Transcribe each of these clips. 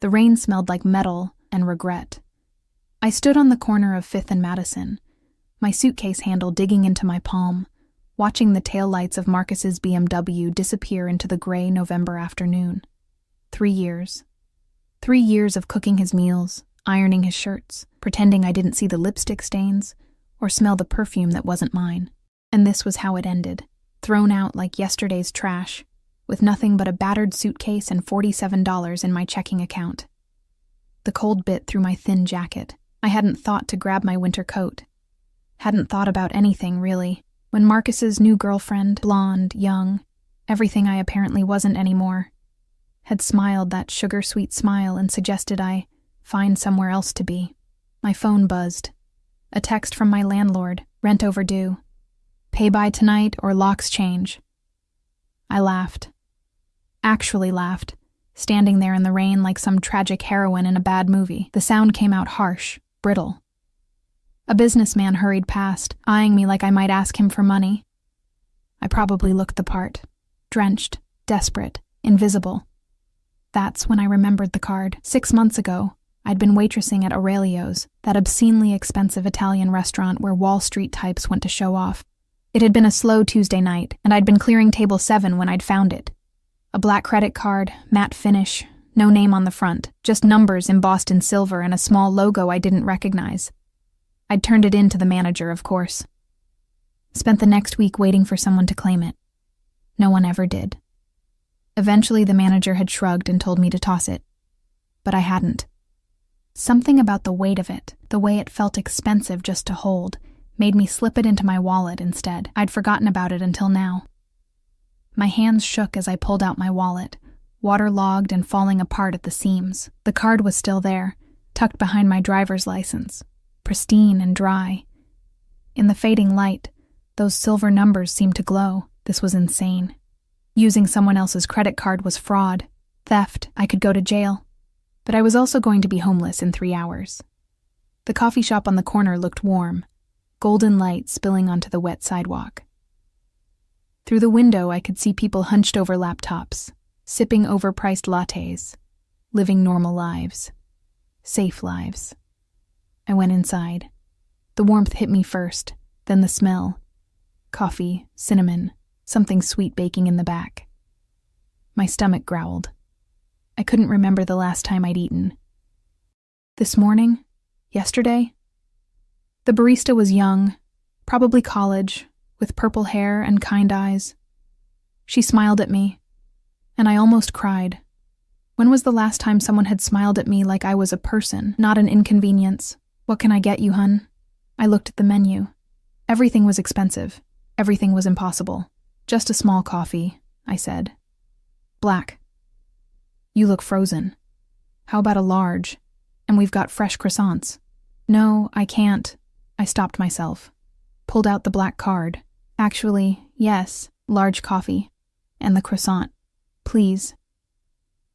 The rain smelled like metal and regret. I stood on the corner of 5th and Madison, my suitcase handle digging into my palm, watching the taillights of Marcus's BMW disappear into the gray November afternoon. 3 years. 3 years of cooking his meals, ironing his shirts, pretending I didn't see the lipstick stains or smell the perfume that wasn't mine. And this was how it ended, thrown out like yesterday's trash, with nothing but a battered suitcase and $47 in my checking account. The cold bit through my thin jacket. I hadn't thought to grab my winter coat. Hadn't thought about anything, really, when Marcus's new girlfriend, blonde, young, everything I apparently wasn't anymore, had smiled that sugar-sweet smile and suggested I find somewhere else to be. My phone buzzed. A text from my landlord, rent overdue. Pay by tonight or locks change. I laughed. Actually laughed, standing there in the rain like some tragic heroine in a bad movie. The sound came out harsh, brittle. A businessman hurried past, eyeing me like I might ask him for money. I probably looked the part. Drenched, desperate, invisible. That's when I remembered the card. 6 months ago, I'd been waitressing at Aurelio's, that obscenely expensive Italian restaurant where Wall Street types went to show off. It had been a slow Tuesday night, and I'd been clearing table 7 when I'd found it. A black credit card, matte finish, no name on the front, just numbers embossed in silver and a small logo I didn't recognize. I'd turned it in to the manager, of course. Spent the next week waiting for someone to claim it. No one ever did. Eventually, the manager had shrugged and told me to toss it. But I hadn't. Something about the weight of it, the way it felt expensive just to hold, made me slip it into my wallet instead. I'd forgotten about it until now. My hands shook as I pulled out my wallet, waterlogged and falling apart at the seams. The card was still there, tucked behind my driver's license, pristine and dry. In the fading light, those silver numbers seemed to glow. This was insane. Using someone else's credit card was fraud, theft. I could go to jail. But I was also going to be homeless in 3 hours. The coffee shop on the corner looked warm, golden light spilling onto the wet sidewalk. Through the window, I could see people hunched over laptops, sipping overpriced lattes, living normal lives. Safe lives. I went inside. The warmth hit me first, then the smell. Coffee, cinnamon, something sweet baking in the back. My stomach growled. I couldn't remember the last time I'd eaten. This morning? Yesterday? The barista was young, probably college, with purple hair and kind eyes. She smiled at me, and I almost cried. When was the last time someone had smiled at me like I was a person, not an inconvenience? What can I get you, hun? I looked at the menu. Everything was expensive. Everything was impossible. Just a small coffee, I said. Black. You look frozen. How about a large? And we've got fresh croissants. No, I can't. I stopped myself. Pulled out the black card. Actually, yes, large coffee. And the croissant. Please.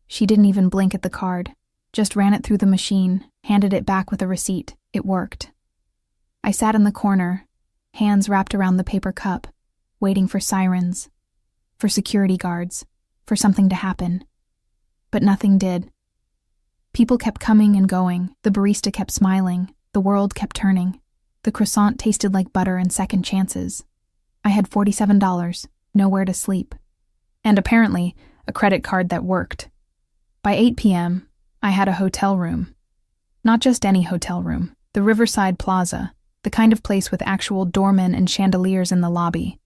She didn't even blink at the card. Just ran it through the machine, handed it back with a receipt. It worked. I sat in the corner, hands wrapped around the paper cup, waiting for sirens, for security guards, for something to happen. But nothing did. People kept coming and going. The barista kept smiling. The world kept turning. The croissant tasted like butter and second chances. I had $47, nowhere to sleep. And apparently, a credit card that worked. By 8 p.m., I had a hotel room. Not just any hotel room. The Riverside Plaza, the kind of place with actual doormen and chandeliers in the lobby.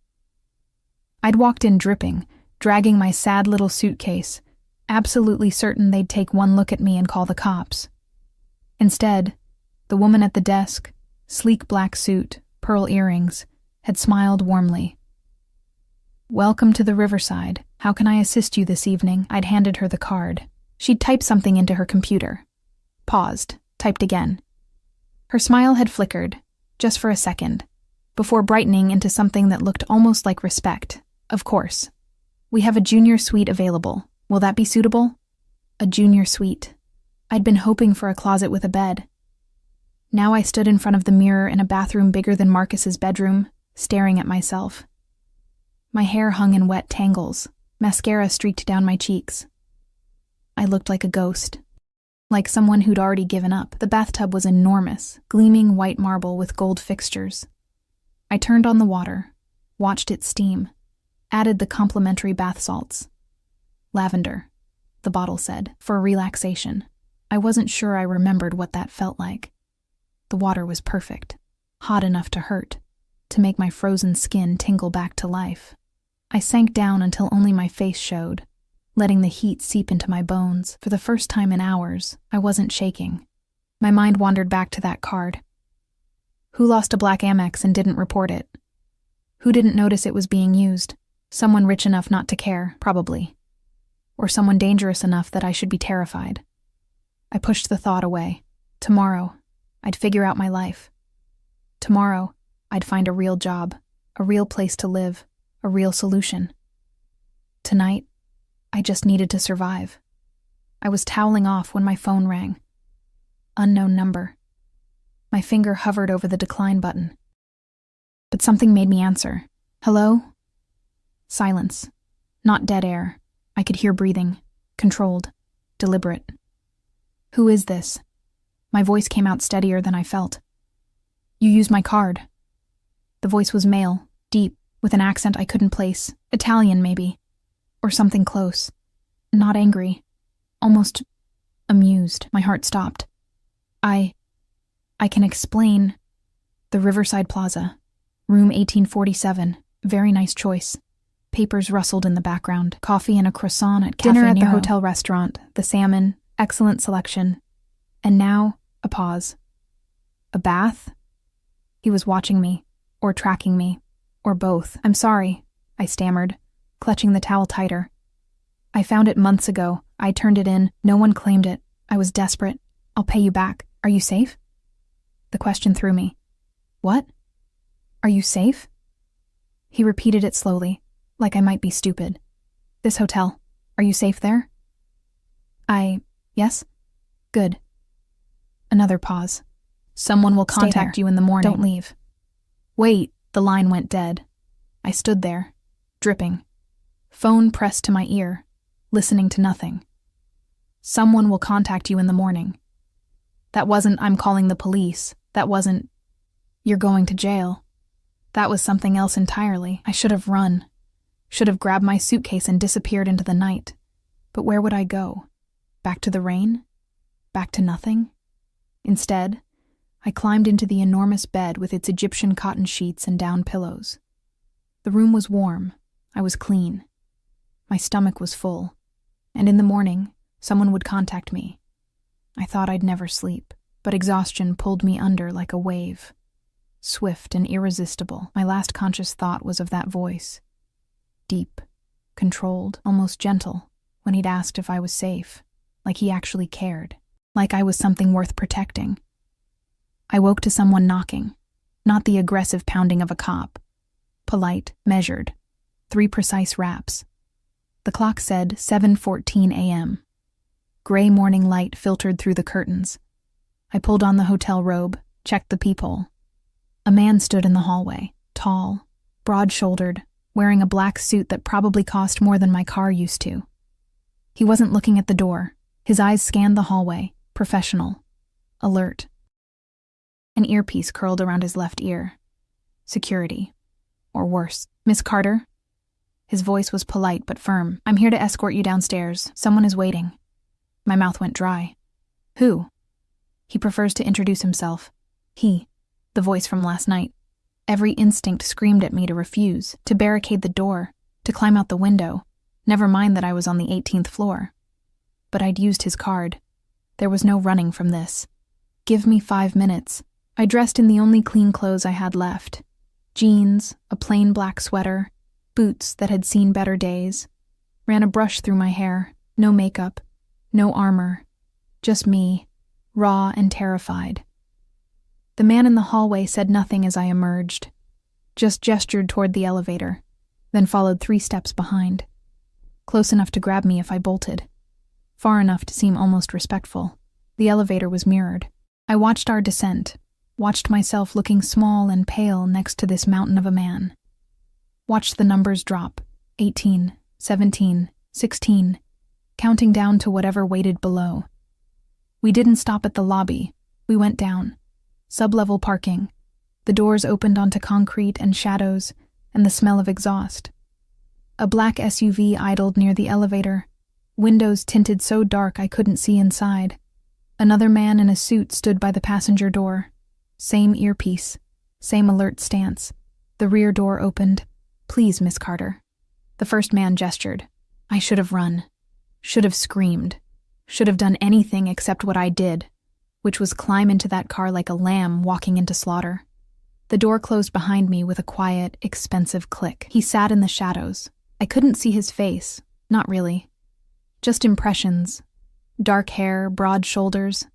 I'd walked in dripping, dragging my sad little suitcase, absolutely certain they'd take one look at me and call the cops. Instead, the woman at the desk, sleek black suit, pearl earrings, had smiled warmly. Welcome to the Riverside. How can I assist you this evening? I'd handed her the card. She'd typed something into her computer. Paused, typed again. Her smile had flickered, just for a second, before brightening into something that looked almost like respect. Of course. We have a junior suite available. Will that be suitable? A junior suite. I'd been hoping for a closet with a bed. Now I stood in front of the mirror in a bathroom bigger than Marcus's bedroom, staring at myself. My hair hung in wet tangles, mascara streaked down my cheeks. I looked like a ghost. like someone who'd already given up. The bathtub was enormous, gleaming white marble with gold fixtures. I turned on the water, watched it steam, added the complimentary bath salts. Lavender, the bottle said, for relaxation. I wasn't sure I remembered what that felt like. The water was perfect, hot enough to hurt, to make my frozen skin tingle back to life. I sank down until only my face showed, letting the heat seep into my bones. For the first time in hours, I wasn't shaking. My mind wandered back to that card. Who lost a black Amex and didn't report it? Who didn't notice it was being used? Someone rich enough not to care, probably. Or someone dangerous enough that I should be terrified. I pushed the thought away. Tomorrow, I'd figure out my life. Tomorrow, I'd find a real job, a real place to live, a real solution. Tonight, I just needed to survive. I was toweling off when my phone rang. Unknown number. My finger hovered over the decline button. But something made me answer. Hello? Silence. Not dead air. I could hear breathing. Controlled. Deliberate. Who is this? My voice came out steadier than I felt. You used my card. The voice was male, deep, with an accent I couldn't place. Italian, maybe. Or something close. Not angry. Almost amused. My heart stopped. I can explain. The Riverside Plaza. Room 1847. Very nice choice. Papers rustled in the background. Coffee and a croissant at Cafe Dinner at Nero. the Hotel restaurant. The salmon. Excellent selection. And now, a pause. A bath? He was watching me. Or tracking me. Or both. I'm sorry, I stammered, clutching the towel tighter. I found it months ago. I turned it in. No one claimed it. I was desperate. I'll pay you back. Are you safe? The question threw me. What? Are you safe? He repeated it slowly, like I might be stupid. This hotel. Are you safe there? Yes? Good. Another pause. Someone will contact you in the morning. Don't leave. Wait, the line went dead. I stood there, dripping. Phone pressed to my ear, listening to nothing. Someone will contact you in the morning. That wasn't, I'm calling the police. That wasn't, you're going to jail. That was something else entirely. I should have run. Should have grabbed my suitcase and disappeared into the night. But where would I go? Back to the rain? Back to nothing? Instead, I climbed into the enormous bed with its Egyptian cotton sheets and down pillows. The room was warm. I was clean. My stomach was full. And in the morning, someone would contact me. I thought I'd never sleep, but exhaustion pulled me under like a wave. Swift and irresistible, my last conscious thought was of that voice. Deep, controlled, almost gentle, when he'd asked if I was safe, like he actually cared, like I was something worth protecting. I woke to someone knocking, not the aggressive pounding of a cop. Polite, measured, 3 precise raps. The clock said 7:14 a.m. Gray morning light filtered through the curtains. I pulled on the hotel robe, checked the peephole. A man stood in the hallway, tall, broad-shouldered, wearing a black suit that probably cost more than my car used to. He wasn't looking at the door. His eyes scanned the hallway, professional, alert. An earpiece curled around his left ear. Security. Or worse. Miss Carter? His voice was polite but firm. I'm here to escort you downstairs. Someone is waiting. My mouth went dry. Who? He prefers to introduce himself. He. The voice from last night. Every instinct screamed at me to refuse, to barricade the door, to climb out the window, never mind that I was on the 18th floor. But I'd used his card. There was no running from this. Give me 5 minutes. I dressed in the only clean clothes I had left. Jeans, a plain black sweater, boots that had seen better days. Ran a brush through my hair, no makeup, no armor. Just me, raw and terrified. The man in the hallway said nothing as I emerged, just gestured toward the elevator, then followed 3 steps behind. Close enough to grab me if I bolted. Far enough to seem almost respectful. The elevator was mirrored. I watched our descent, watched myself looking small and pale next to this mountain of a man. Watched the numbers drop, 18, 17, 16, counting down to whatever waited below. We didn't stop at the lobby. We went down. Sub-level parking. The doors opened onto concrete and shadows and the smell of exhaust. A black SUV idled near the elevator, windows tinted so dark I couldn't see inside. Another man in a suit stood by the passenger door. Same earpiece, same alert stance. The rear door opened. "Please, Miss Carter." The first man gestured. I should have run. Should have screamed. Should have done anything except what I did, which was climb into that car like a lamb walking into slaughter. The door closed behind me with a quiet, expensive click. He sat in the shadows. I couldn't see his face. Not really. Just impressions. Dark hair, broad shoulders,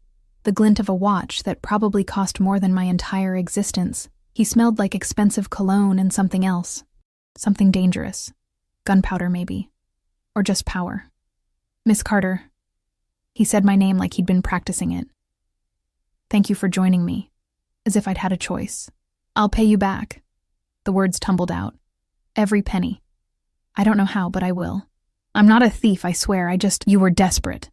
the glint of a watch that probably cost more than my entire existence. He smelled like expensive cologne and something else. Something dangerous. Gunpowder, maybe. Or just power. "Miss Carter." He said my name like he'd been practicing it. "Thank you for joining me," as if I'd had a choice. "I'll pay you back." The words tumbled out. Every penny. I don't know how, but I will. "I'm not a thief, I swear, you were desperate."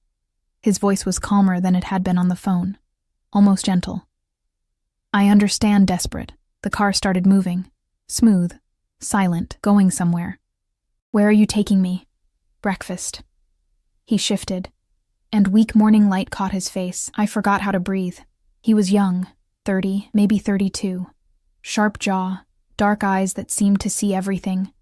His voice was calmer than it had been on the phone. Almost gentle. "I understand desperate." The car started moving. Smooth. Silent. Going somewhere. "Where are you taking me?" "Breakfast." He shifted, and weak morning light caught his face. I forgot how to breathe. He was young, 30, maybe 32. Sharp jaw, dark eyes that seemed to see everything.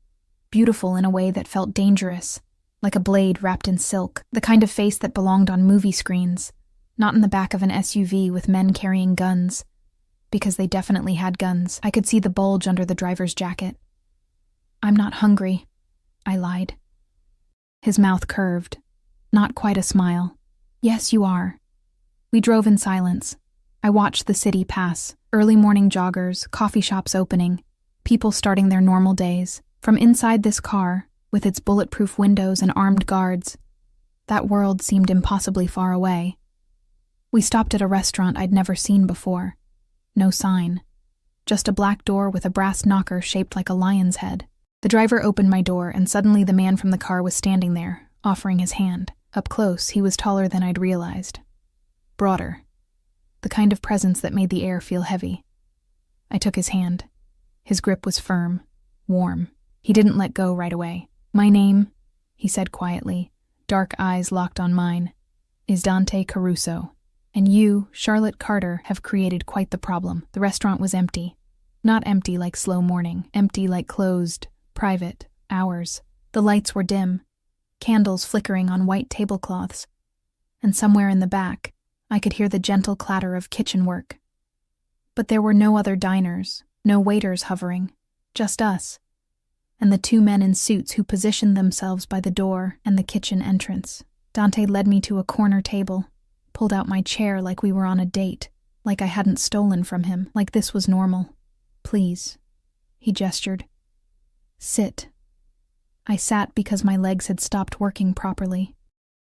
Beautiful in a way that felt dangerous, like a blade wrapped in silk, the kind of face that belonged on movie screens, not in the back of an SUV with men carrying guns. Because they definitely had guns. I could see the bulge under the driver's jacket. "I'm not hungry," I lied. His mouth curved. Not quite a smile. "Yes, you are." We drove in silence. I watched the city pass. Early morning joggers, coffee shops opening, people starting their normal days. From inside this car, with its bulletproof windows and armed guards, that world seemed impossibly far away. We stopped at a restaurant I'd never seen before. No sign. Just a black door with a brass knocker shaped like a lion's head. The driver opened my door, and suddenly the man from the car was standing there, offering his hand. Up close, he was taller than I'd realized. Broader. The kind of presence that made the air feel heavy. I took his hand. His grip was firm, warm. He didn't let go right away. "My name," he said quietly, dark eyes locked on mine, "is Dante Caruso. And you, Charlotte Carter, have created quite the problem." The restaurant was empty. Not empty like slow morning, empty like closed, private, hours. The lights were dim, candles flickering on white tablecloths. And somewhere in the back, I could hear the gentle clatter of kitchen work. But there were no other diners, no waiters hovering, just us, and the two men in suits who positioned themselves by the door and the kitchen entrance. Dante led me to a corner table, pulled out my chair like we were on a date, like I hadn't stolen from him, like this was normal. "Please," he gestured. "Sit." I sat because my legs had stopped working properly.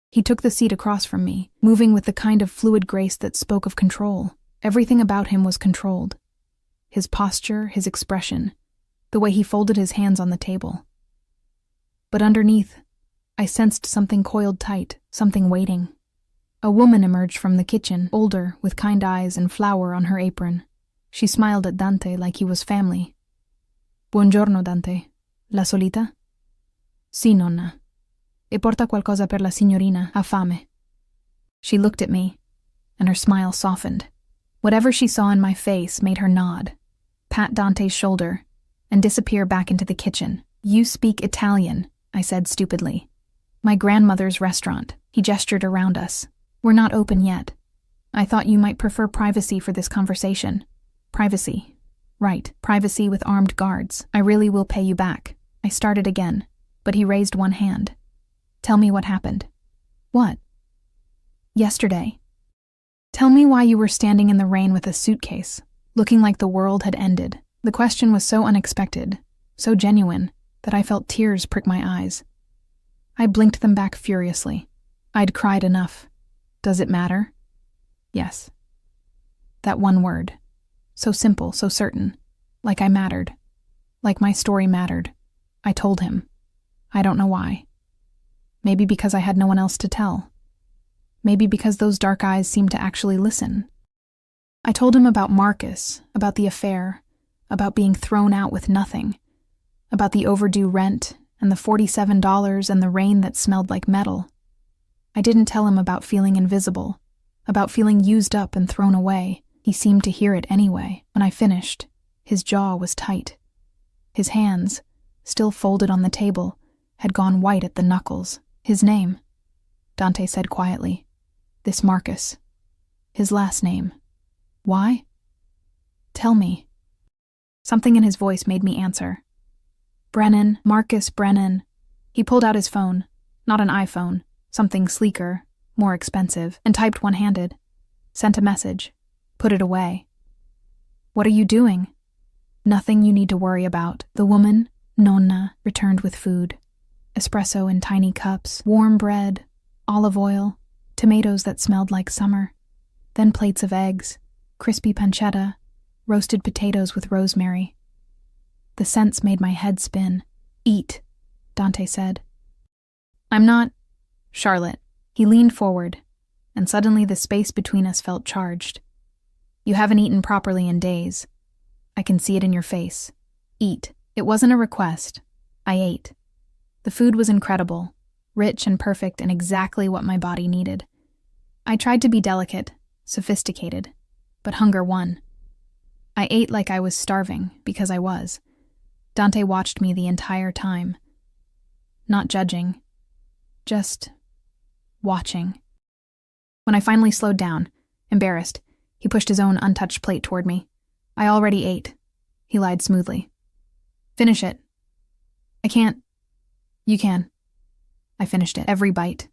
He took the seat across from me, moving with the kind of fluid grace that spoke of control. Everything about him was controlled. His posture, his expression, the way he folded his hands on the table. But underneath, I sensed something coiled tight, something waiting. A woman emerged from the kitchen, older, with kind eyes and flour on her apron. She smiled at Dante like he was family. "Buongiorno, Dante. La solita?" "Sì, nonna. E porta qualcosa per la signorina, ha fame." She looked at me, and her smile softened. Whatever she saw in my face made her nod, pat Dante's shoulder, and disappear back into the kitchen. "You speak Italian," I said stupidly. "My grandmother's restaurant." He gestured around us. "We're not open yet. I thought you might prefer privacy for this conversation." "Privacy. Right, privacy with armed guards. I really will pay you back." I started again, but he raised one hand. "Tell me what happened." "What?" "Yesterday. Tell me why you were standing in the rain with a suitcase, looking like the world had ended." The question was so unexpected, so genuine, that I felt tears prick my eyes. I blinked them back furiously. I'd cried enough. Does it matter? Yes. That one word. So simple, so certain. Like I mattered. Like my story mattered. I told him. I don't know why. Maybe because I had no one else to tell. Maybe because those dark eyes seemed to actually listen. I told him about Marcus, about the affair, about being thrown out with nothing, about the overdue rent and the $47 and the rain that smelled like metal. I didn't tell him about feeling invisible, about feeling used up and thrown away. He seemed to hear it anyway. When I finished, his jaw was tight. His hands, still folded on the table, had gone white at the knuckles. His name, Dante said quietly. This Marcus. His last name. Why? Tell me. Something in his voice made me answer. Brennan, Marcus Brennan. He pulled out his phone, not an iPhone, something sleeker, more expensive, and typed one-handed. Sent a message. Put it away. What are you doing? Nothing you need to worry about. The woman, Nonna, returned with food. Espresso in tiny cups, warm bread, olive oil, tomatoes that smelled like summer, then plates of eggs, crispy pancetta, roasted potatoes with rosemary. The scents made my head spin. Eat, Dante said. I'm not... Charlotte. He leaned forward, and suddenly the space between us felt charged. You haven't eaten properly in days. I can see it in your face. Eat. It wasn't a request. I ate. The food was incredible, rich and perfect and exactly what my body needed. I tried to be delicate, sophisticated, but hunger won. I ate like I was starving, because I was. Dante watched me the entire time. Not judging. Just watching. When I finally slowed down, embarrassed, he pushed his own untouched plate toward me. I already ate. He lied smoothly. Finish it. I can't. You can. I finished it, every bite.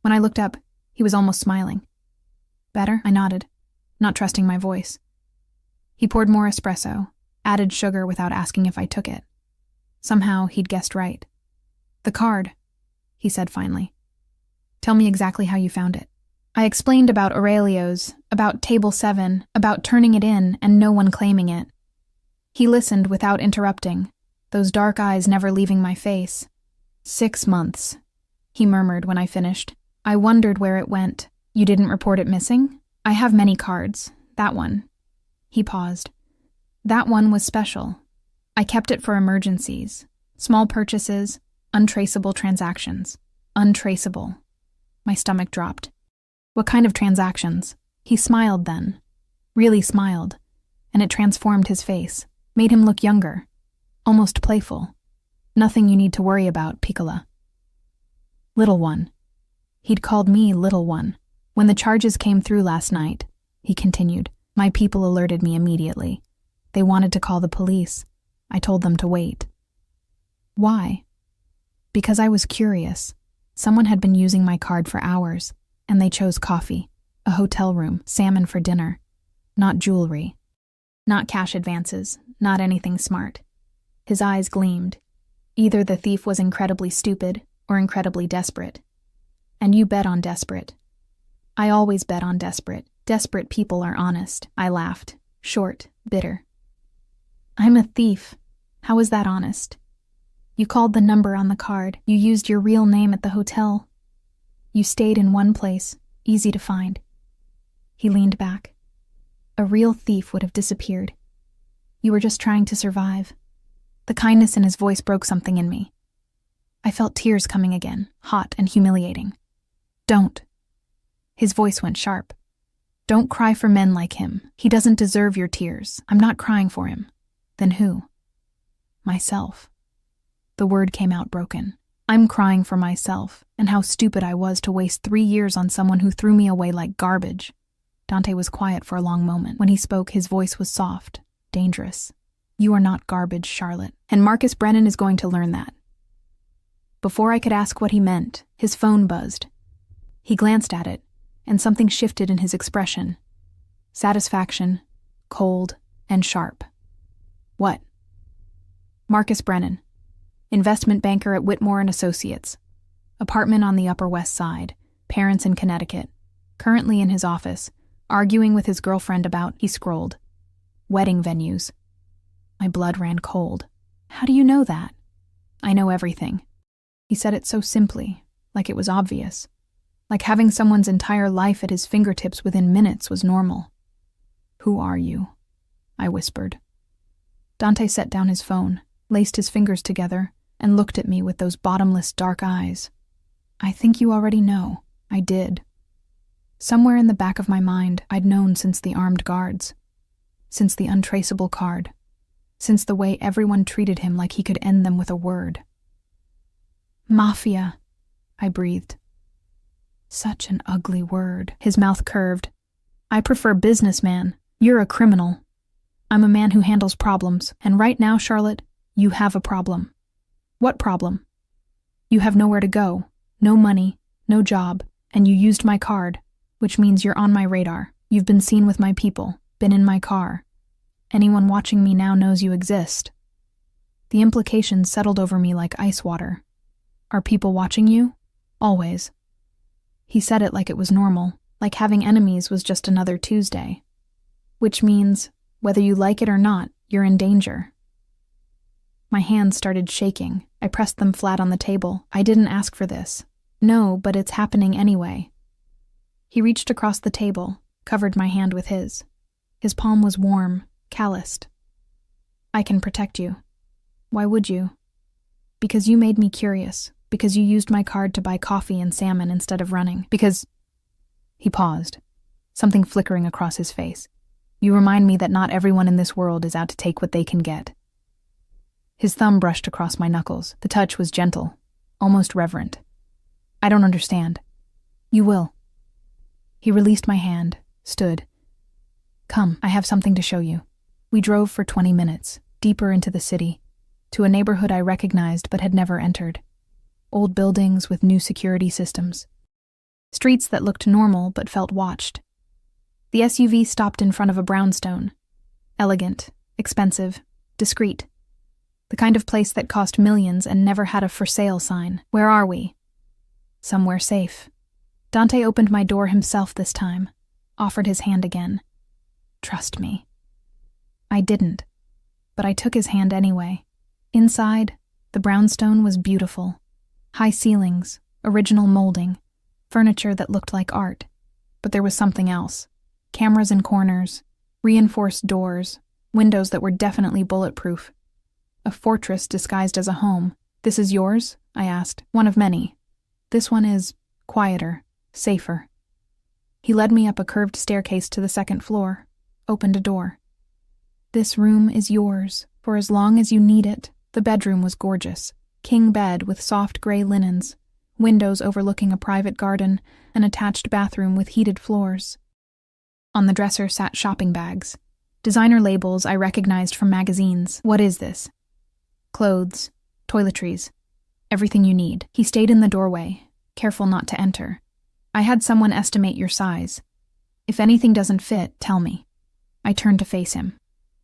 When I looked up, he was almost smiling. Better? I nodded, not trusting my voice. He poured more espresso, added sugar without asking if I took it. Somehow he'd guessed right. The card, he said finally. Tell me exactly how you found it. I explained about Aurelio's, about Table 7, about turning it in and no one claiming it. He listened without interrupting, those dark eyes never leaving my face. 6 months, he murmured when I finished. I wondered where it went. You didn't report it missing? I have many cards. That one. He paused. That one was special. I kept it for emergencies. Small purchases, untraceable transactions. Untraceable. My stomach dropped. What kind of transactions? He smiled then. Really smiled. And it transformed his face. Made him look younger. Almost playful. Nothing you need to worry about, Piccola. Little one. He'd called me Little One. When the charges came through last night, he continued, my people alerted me immediately. They wanted to call the police. I told them to wait. Why? Because I was curious. Someone had been using my card for hours, and they chose coffee, a hotel room, salmon for dinner. Not jewelry. Not cash advances, not anything smart. His eyes gleamed. Either the thief was incredibly stupid or incredibly desperate. And you bet on desperate. I always bet on desperate. Desperate people are honest. I laughed. Short, bitter. I'm a thief. How is that honest? You called the number on the card. You used your real name at the hotel. You stayed in one place, easy to find. He leaned back. A real thief would have disappeared. You were just trying to survive. The kindness in his voice broke something in me. I felt tears coming again, hot and humiliating. Don't. His voice went sharp. Don't cry for men like him. He doesn't deserve your tears. I'm not crying for him. Then who? Myself. The word came out broken. I'm crying for myself, and how stupid I was to waste 3 years on someone who threw me away like garbage. Dante was quiet for a long moment. When he spoke, his voice was soft, dangerous. You are not garbage, Charlotte, and Marcus Brennan is going to learn that. Before I could ask what he meant, his phone buzzed. He glanced at it, and something shifted in his expression. Satisfaction, cold, and sharp. What? Marcus Brennan, investment banker at Whitmore & Associates. Apartment on the Upper West Side, parents in Connecticut. Currently in his office, arguing with his girlfriend about, he scrolled, wedding venues. My blood ran cold. How do you know that? I know everything. He said it so simply, like it was obvious. Like having someone's entire life at his fingertips within minutes was normal. "Who are you?" I whispered. Dante set down his phone, laced his fingers together, and looked at me with those bottomless dark eyes. "I think you already know." I did. Somewhere in the back of my mind, I'd known since the armed guards, since the untraceable card, since the way everyone treated him like he could end them with a word. "Mafia," I breathed. Such an ugly word. His mouth curved. "I prefer businessman. You're a criminal. I'm a man who handles problems, and right now, Charlotte, you have a problem." "What problem?" "You have nowhere to go, no money, no job, and you used my card, which means you're on my radar. You've been seen with my people, been in my car. Anyone watching me now knows you exist." The implications settled over me like ice water. "Are people watching you?" "Always." He said it like it was normal, like having enemies was just another Tuesday. "Which means, whether you like it or not, you're in danger." My hands started shaking. I pressed them flat on the table. "I didn't ask for this." "No, but it's happening anyway." He reached across the table, covered my hand with his. His palm was warm, calloused. "I can protect you." "Why would you?" "Because you made me curious. Because you used my card to buy coffee and salmon instead of running. Because—" He paused, something flickering across his face. "You remind me that not everyone in this world is out to take what they can get." His thumb brushed across my knuckles. The touch was gentle, almost reverent. "I don't understand." "You will." He released my hand, stood. "Come, I have something to show you." We drove for 20 minutes, deeper into the city, to a neighborhood I recognized but had never entered. Old buildings with new security systems. Streets that looked normal but felt watched. The SUV stopped in front of a brownstone. Elegant, expensive, discreet. The kind of place that cost millions and never had a for sale sign. "Where are we?" "Somewhere safe." Dante opened my door himself this time, offered his hand again. "Trust me." I didn't, but I took his hand anyway. Inside, the brownstone was beautiful. High ceilings, original molding, furniture that looked like art. But there was something else. Cameras in corners, reinforced doors, windows that were definitely bulletproof. A fortress disguised as a home. "This is yours?" I asked. "One of many. This one is quieter, safer." He led me up a curved staircase to the second floor, opened a door. "This room is yours, for as long as you need it." The bedroom was gorgeous. King bed with soft gray linens, windows overlooking a private garden, an attached bathroom with heated floors. On the dresser sat shopping bags. Designer labels I recognized from magazines. "What is this?" "Clothes, toiletries, everything you need." He stayed in the doorway, careful not to enter. "I had someone estimate your size. If anything doesn't fit, tell me." I turned to face him.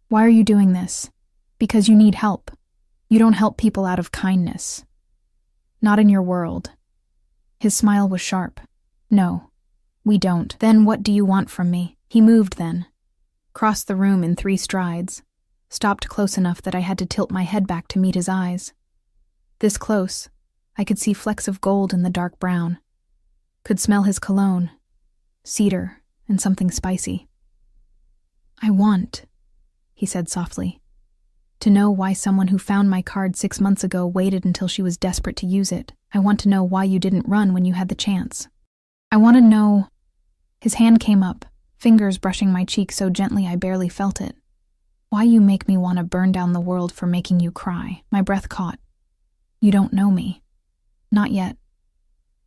"Why are you doing this?" "Because you need help. You don't help people out of kindness. Not in your world." His smile was sharp. "No, we don't." "Then what do you want from me?" He moved then, crossed the room in 3 strides, stopped close enough that I had to tilt my head back to meet his eyes. This close, I could see flecks of gold in the dark brown. Could smell his cologne, cedar, and something spicy. "I want," he said softly, "to know why someone who found my card 6 months ago waited until she was desperate to use it. I want to know why you didn't run when you had the chance. I want to know—" His hand came up, fingers brushing my cheek so gently I barely felt it. "Why you make me want to burn down the world for making you cry." My breath caught. "You don't know me." "Not yet."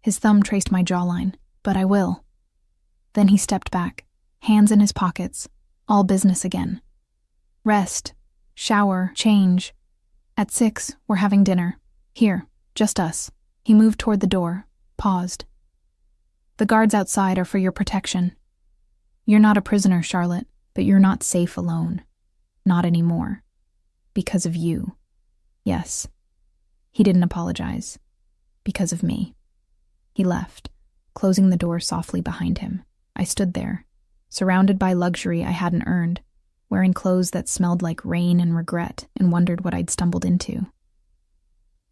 His thumb traced my jawline. "But I will." Then he stepped back, hands in his pockets, all business again. "Rest, shower, change. At 6, we're having dinner. Here, just us." He moved toward the door, paused. "The guards outside are for your protection. You're not a prisoner, Charlotte, but you're not safe alone. Not anymore. Because of you. Yes." He didn't apologize. "Because of me." He left, closing the door softly behind him. I stood there, surrounded by luxury I hadn't earned, wearing clothes that smelled like rain and regret, and wondered what I'd stumbled into.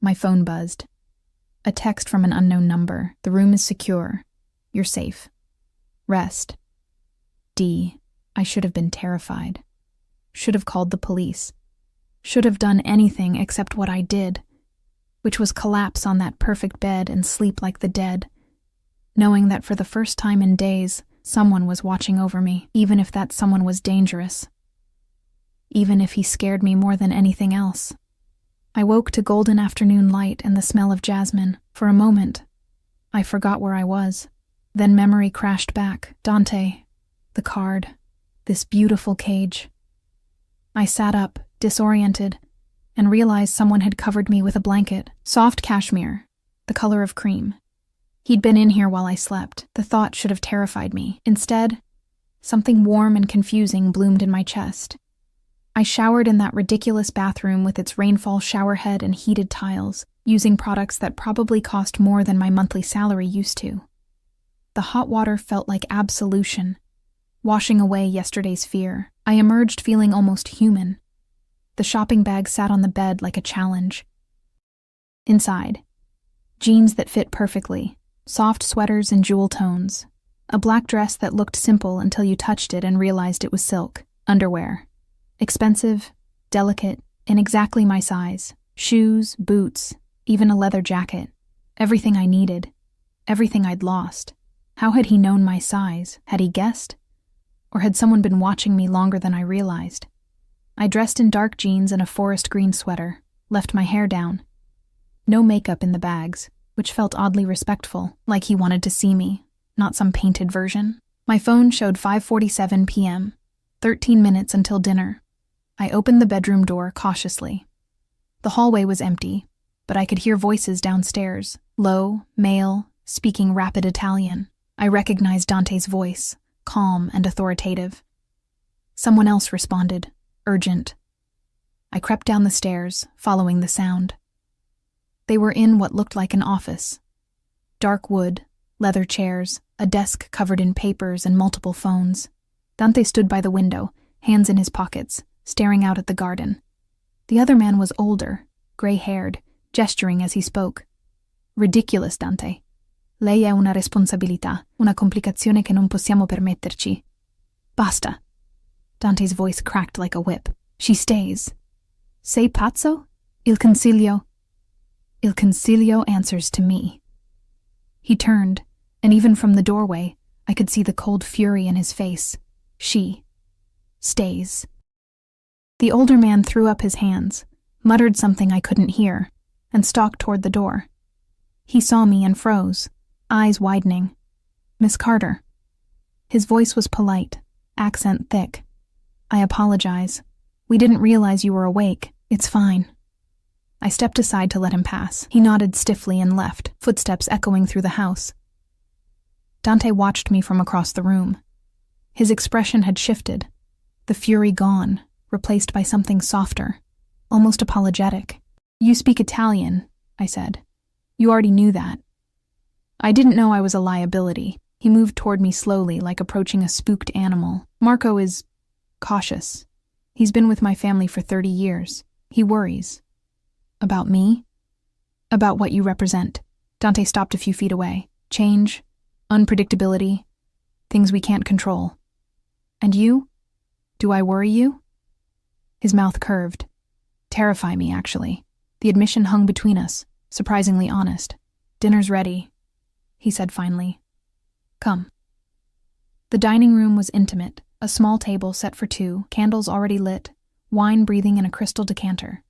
My phone buzzed. A text from an unknown number. "The room is secure. You're safe. Rest. D. I should have been terrified. Should have called the police. Should have done anything except what I did, which was collapse on that perfect bed and sleep like the dead, knowing that for the first time in days, someone was watching over me, even if that someone was dangerous. Even if he scared me more than anything else. I woke to golden afternoon light and the smell of jasmine. For a moment, I forgot where I was. Then memory crashed back. Dante, the card, this beautiful cage. I sat up, disoriented, and realized someone had covered me with a blanket, soft cashmere, the color of cream. He'd been in here while I slept. The thought should have terrified me. Instead, something warm and confusing bloomed in my chest. I showered in that ridiculous bathroom with its rainfall showerhead and heated tiles, using products that probably cost more than my monthly salary used to. The hot water felt like absolution, washing away yesterday's fear. I emerged feeling almost human. The shopping bag sat on the bed like a challenge. Inside, jeans that fit perfectly, soft sweaters in jewel tones, a black dress that looked simple until you touched it and realized it was silk, underwear. Expensive, delicate, in exactly my size. Shoes, boots, even a leather jacket. Everything I needed. Everything I'd lost. How had he known my size? Had he guessed? Or had someone been watching me longer than I realized? I dressed in dark jeans and a forest green sweater, left my hair down. No makeup in the bags, which felt oddly respectful, like he wanted to see me, not some painted version. My phone showed 5:47 p.m., 13 minutes until dinner. I opened the bedroom door cautiously. The hallway was empty, but I could hear voices downstairs, low, male, speaking rapid Italian. I recognized Dante's voice, calm and authoritative. Someone else responded, urgent. I crept down the stairs, following the sound. They were in what looked like an office. Dark wood, leather chairs, a desk covered in papers and multiple phones. Dante stood by the window, hands in his pockets, staring out at the garden. The other man was older, gray-haired, gesturing as he spoke. Ridiculous, Dante. Lei è una responsabilità, una complicazione che non possiamo permetterci. Basta. Dante's voice cracked like a whip. She stays. Sei pazzo? Il consiglio. Il consiglio answers to me. He turned, and even from the doorway, I could see the cold fury in his face. She stays. The older man threw up his hands, muttered something I couldn't hear, and stalked toward the door. He saw me and froze, eyes widening. Miss Carter. His voice was polite, accent thick. I apologize. We didn't realize you were awake. It's fine. I stepped aside to let him pass. He nodded stiffly and left, footsteps echoing through the house. Dante watched me from across the room. His expression had shifted, the fury gone, replaced by something softer, almost apologetic. You speak Italian, I said. You already knew that. I didn't know I was a liability. He moved toward me slowly, like approaching a spooked animal. Marco is cautious. He's been with my family for 30 years. He worries. About me? About what you represent. Dante stopped a few feet away. Change, unpredictability, things we can't control. And you? Do I worry you? His mouth curved. Terrify me, actually. The admission hung between us, surprisingly honest. Dinner's ready, he said finally. Come. The dining room was intimate, a small table set for two, candles already lit, wine breathing in a crystal decanter.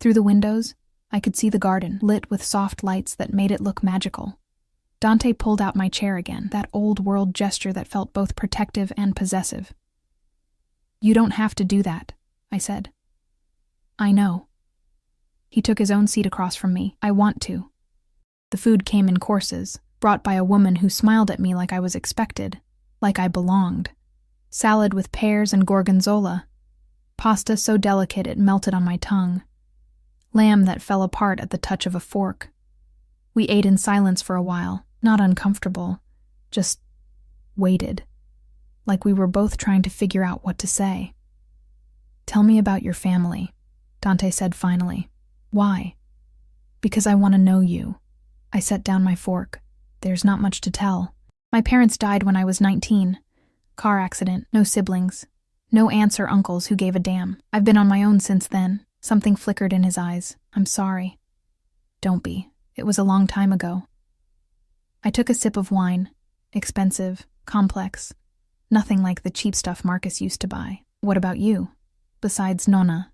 Through the windows, I could see the garden, lit with soft lights that made it look magical. Dante pulled out my chair again, that old-world gesture that felt both protective and possessive. You don't have to do that, I said. I know. He took his own seat across from me. I want to. The food came in courses, brought by a woman who smiled at me like I was expected, like I belonged. Salad with pears and gorgonzola. Pasta so delicate it melted on my tongue. Lamb that fell apart at the touch of a fork. We ate in silence for a while, not uncomfortable, just waited, like we were both trying to figure out what to say. Tell me about your family, Dante said finally. Why? Because I want to know you. I set down my fork. There's not much to tell. My parents died when I was 19. Car accident, no siblings. No aunts or uncles who gave a damn. I've been on my own since then. Something flickered in his eyes. I'm sorry. Don't be. It was a long time ago. I took a sip of wine. Expensive, complex. Nothing like the cheap stuff Marcus used to buy. What about you? Besides Nonna.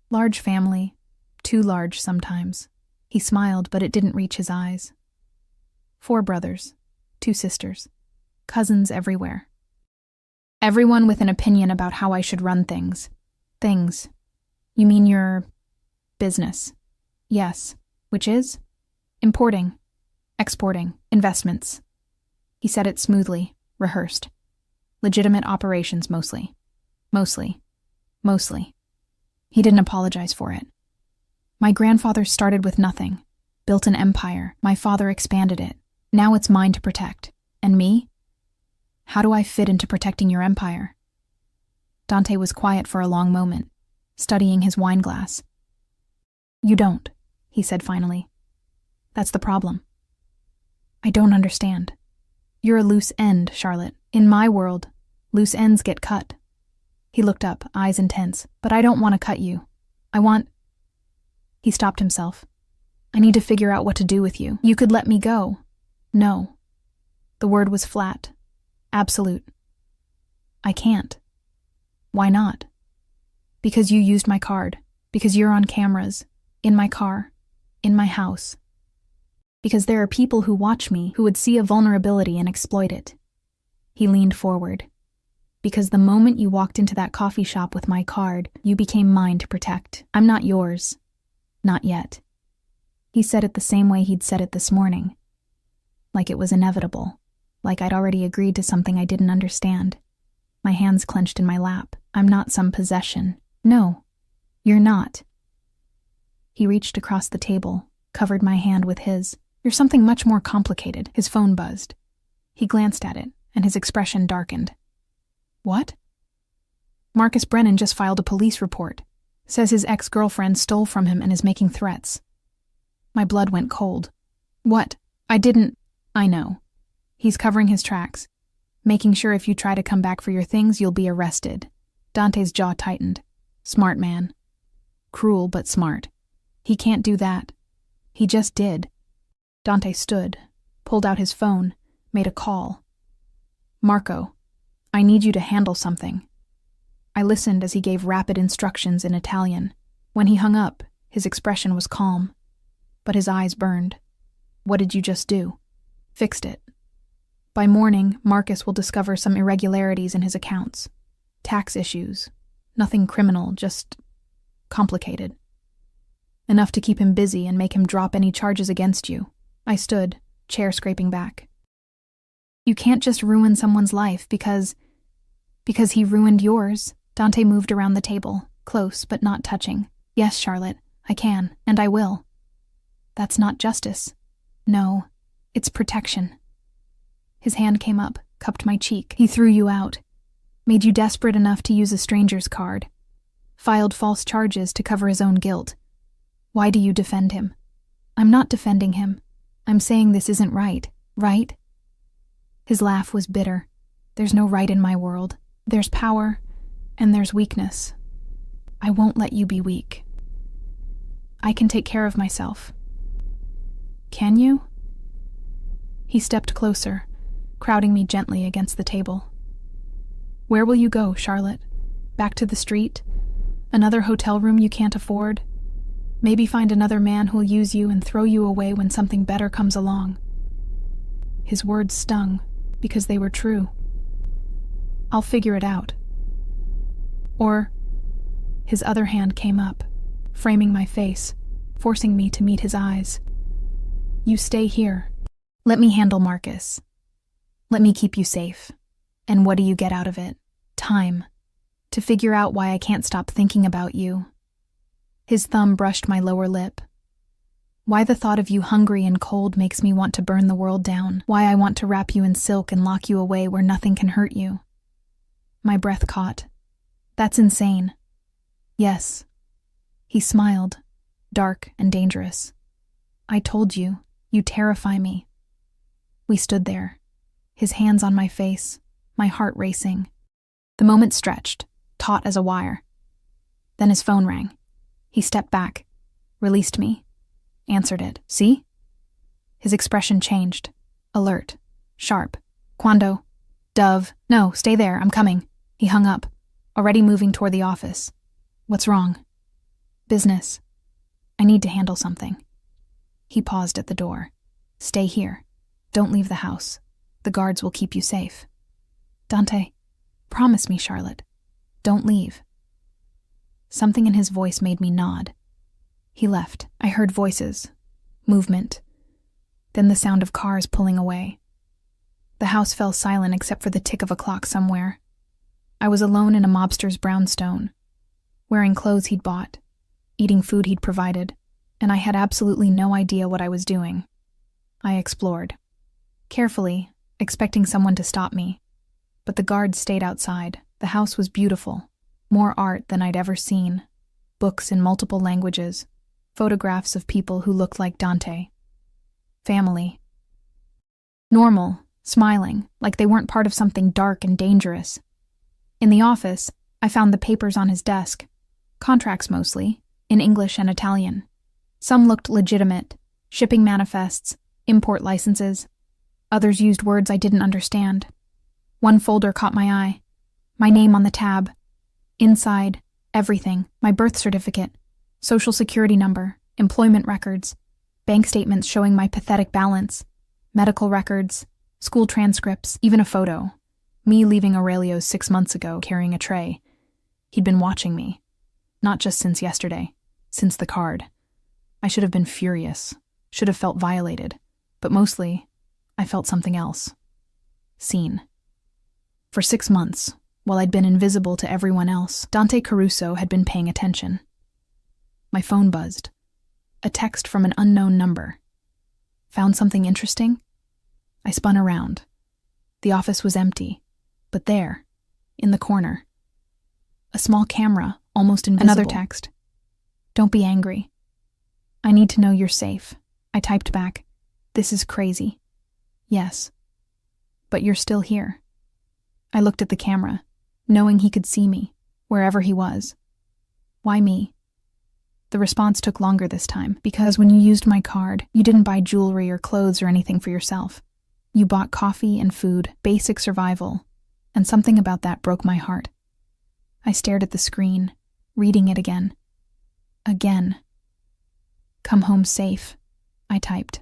Large family. Too large sometimes. He smiled, but it didn't reach his eyes. 4 brothers. 2 sisters. Cousins everywhere. Everyone with an opinion about how I should run things. Things. You mean your business? Yes. Which is? Importing. Exporting. Investments. He said it smoothly, rehearsed. Legitimate operations mostly. Mostly. He didn't apologize for it. My grandfather started with nothing, built an empire. My father expanded it. Now it's mine to protect. And me? How do I fit into protecting your empire? Dante was quiet for a long moment, studying his wine glass. You don't, he said finally. That's the problem. I don't understand. You're a loose end, Charlotte. In my world, loose ends get cut. He looked up, eyes intense. But I don't want to cut you. I want... He stopped himself. I need to figure out what to do with you. You could let me go. No. The word was flat. Absolute. I can't. Why not? Because you used my card. Because you're on cameras. In my car. In my house. Because there are people who watch me who would see a vulnerability and exploit it. He leaned forward. Because the moment you walked into that coffee shop with my card, you became mine to protect. I'm not yours. Not yet. He said it the same way he'd said it this morning. Like it was inevitable. Like I'd already agreed to something I didn't understand. My hands clenched in my lap. I'm not some possession. No, you're not. He reached across the table, covered my hand with his. You're something much more complicated. His phone buzzed. He glanced at it, and his expression darkened. What? Marcus Brennan just filed a police report. Says his ex-girlfriend stole from him and is making threats. My blood went cold. What? I didn't... I know. He's covering his tracks, making sure if you try to come back for your things, you'll be arrested. Dante's jaw tightened. Smart man. Cruel, but smart. He can't do that. He just did. Dante stood, pulled out his phone, made a call. Marco, I need you to handle something. I listened as he gave rapid instructions in Italian. When he hung up, his expression was calm, but his eyes burned. What did you just do? Fixed it. By morning, Marcus will discover some irregularities in his accounts. Tax issues. Nothing criminal, just complicated. Enough to keep him busy and make him drop any charges against you. I stood, chair scraping back. You can't just ruin someone's life because he ruined yours. Dante moved around the table, close but not touching. Yes, Charlotte, I can, and I will. That's not justice. No, it's protection. His hand came up, cupped my cheek. He threw you out. Made you desperate enough to use a stranger's card. Filed false charges to cover his own guilt. Why do you defend him? I'm not defending him. I'm saying this isn't right, right? His laugh was bitter. There's no right in my world. There's power, and there's weakness. I won't let you be weak. I can take care of myself. Can you? He stepped closer, crowding me gently against the table. Where will you go, Charlotte? Back to the street? Another hotel room you can't afford? Maybe find another man who'll use you and throw you away when something better comes along. His words stung, because they were true. I'll figure it out. Or... His other hand came up, framing my face, forcing me to meet his eyes. You stay here. Let me handle Marcus. Let me keep you safe. And what do you get out of it? Time. To figure out why I can't stop thinking about you. His thumb brushed my lower lip. Why the thought of you hungry and cold makes me want to burn the world down. Why I want to wrap you in silk and lock you away where nothing can hurt you. My breath caught. That's insane. Yes. He smiled, dark and dangerous. I told you, you terrify me. We stood there, his hands on my face, my heart racing. The moment stretched, taut as a wire. Then his phone rang. He stepped back, released me, answered it. See? His expression changed. Alert. Sharp. Quando? Dove. No, stay there, I'm coming. He hung up, already moving toward the office. What's wrong? Business. I need to handle something. He paused at the door. Stay here. Don't leave the house. The guards will keep you safe. Dante, promise me, Charlotte. Don't leave. Something in his voice made me nod. He left. I heard voices, movement, then the sound of cars pulling away. The house fell silent except for the tick of a clock somewhere. I was alone in a mobster's brownstone, wearing clothes he'd bought, eating food he'd provided, and I had absolutely no idea what I was doing. I explored, carefully, expecting someone to stop me, but the guards stayed outside. The house was beautiful, more art than I'd ever seen, books in multiple languages, photographs of people who looked like Dante. Family. Normal, smiling, like they weren't part of something dark and dangerous. In the office, I found the papers on his desk, contracts mostly, in English and Italian. Some looked legitimate, shipping manifests, import licenses. Others used words I didn't understand. One folder caught my eye. My name on the tab. Inside, everything. My birth certificate, social security number, employment records, bank statements showing my pathetic balance, medical records, school transcripts, even a photo. Me leaving Aurelio's 6 months ago carrying a tray. He'd been watching me. Not just since yesterday, since the card. I should have been furious, should have felt violated, but mostly, I felt something else. Seen. For 6 months, while I'd been invisible to everyone else, Dante Caruso had been paying attention. My phone buzzed. A text from an unknown number. Found something interesting? I spun around. The office was empty, but there, in the corner, a small camera, almost invisible. Another text. Don't be angry. I need to know you're safe. I typed back. This is crazy. Yes. But you're still here. I looked at the camera, knowing he could see me, wherever he was. Why me? The response took longer this time, because when you used my card, you didn't buy jewelry or clothes or anything for yourself. You bought coffee and food, basic survival, and something about that broke my heart. I stared at the screen, reading it again. Again. Come home safe, I typed.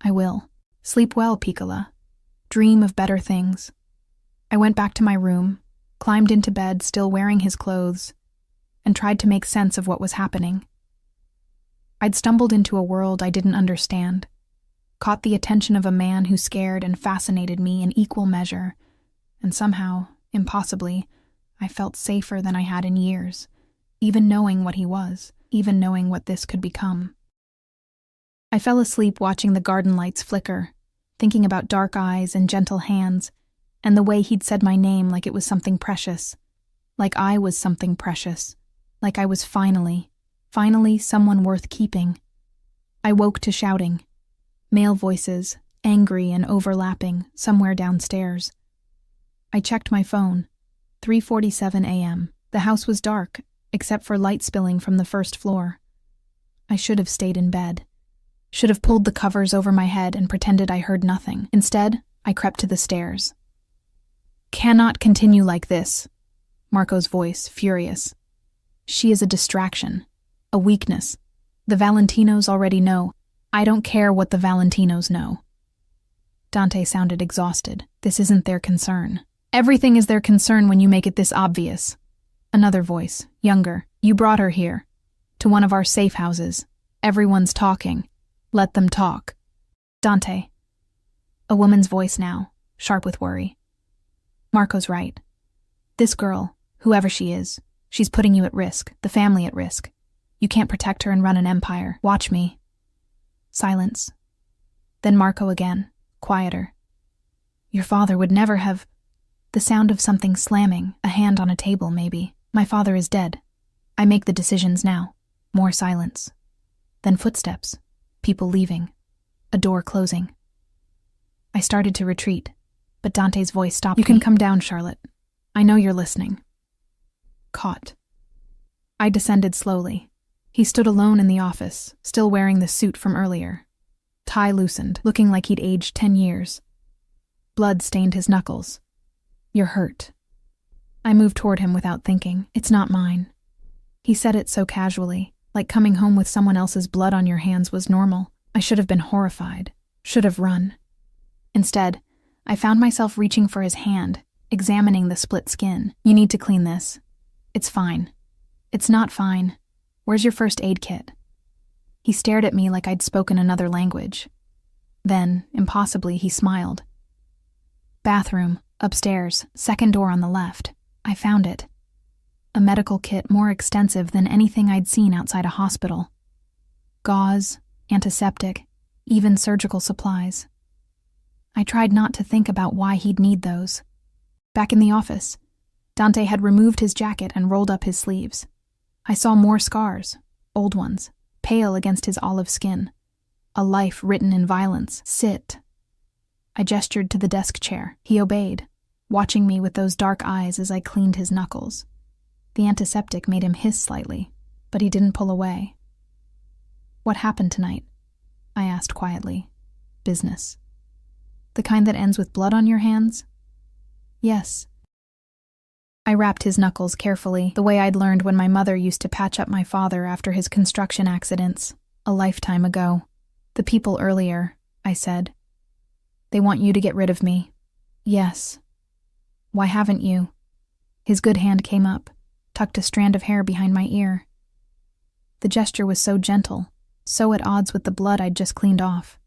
I will. Sleep well, Piccola. Dream of better things. I went back to my room, climbed into bed still wearing his clothes, and tried to make sense of what was happening. I'd stumbled into a world I didn't understand, caught the attention of a man who scared and fascinated me in equal measure, and somehow, impossibly, I felt safer than I had in years, even knowing what he was, even knowing what this could become. I fell asleep watching the garden lights flicker, thinking about dark eyes and gentle hands, and the way he'd said my name like it was something precious, like I was something precious, like I was finally someone worth keeping. I woke to shouting, male voices, angry and overlapping, somewhere downstairs. I checked my phone. 3:47 a.m. The house was dark, except for light spilling from the first floor. I should have stayed in bed. Should have pulled the covers over my head and pretended I heard nothing. Instead, I crept to the stairs. Cannot continue like this, Marco's voice, furious. She is a distraction, a weakness. The Valentinos already know. I don't care what the Valentinos know. Dante sounded exhausted. This isn't their concern. Everything is their concern when you make it this obvious. Another voice, younger. You brought her here. To one of our safe houses. Everyone's talking. Let them talk. Dante. A woman's voice now, sharp with worry. Marco's right. This girl, whoever she is, she's putting you at risk, the family at risk. You can't protect her and run an empire. Watch me. Silence. Then Marco again, quieter. Your father would never have... The sound of something slamming, a hand on a table maybe. My father is dead. I make the decisions now. More silence. Then footsteps. People leaving. A door closing. I started to retreat, But Dante's voice stopped me. You can come down, Charlotte. I know you're listening. Caught. I descended slowly. He stood alone in the office, still wearing the suit from earlier. Tie loosened, looking like he'd aged 10 years. Blood stained his knuckles. You're hurt. I moved toward him without thinking. It's not mine. He said it so casually, like coming home with someone else's blood on your hands was normal. I should have been horrified, should have run. Instead, I found myself reaching for his hand, examining the split skin. You need to clean this. It's fine. It's not fine. Where's your first aid kit? He stared at me like I'd spoken another language. Then, impossibly, he smiled. Bathroom, upstairs, second door on the left. I found it. A medical kit more extensive than anything I'd seen outside a hospital. Gauze, antiseptic, even surgical supplies. I tried not to think about why he'd need those. Back in the office, Dante had removed his jacket and rolled up his sleeves. I saw more scars, old ones, pale against his olive skin. A life written in violence. Sit. I gestured to the desk chair. He obeyed, watching me with those dark eyes as I cleaned his knuckles. The antiseptic made him hiss slightly, but he didn't pull away. What happened tonight? I asked quietly. Business. The kind that ends with blood on your hands? Yes. I wrapped his knuckles carefully, the way I'd learned when my mother used to patch up my father after his construction accidents, a lifetime ago. The people earlier, I said. They want you to get rid of me. Yes. Why haven't you? His good hand came up, tucked a strand of hair behind my ear. The gesture was so gentle, so at odds with the blood I'd just cleaned off.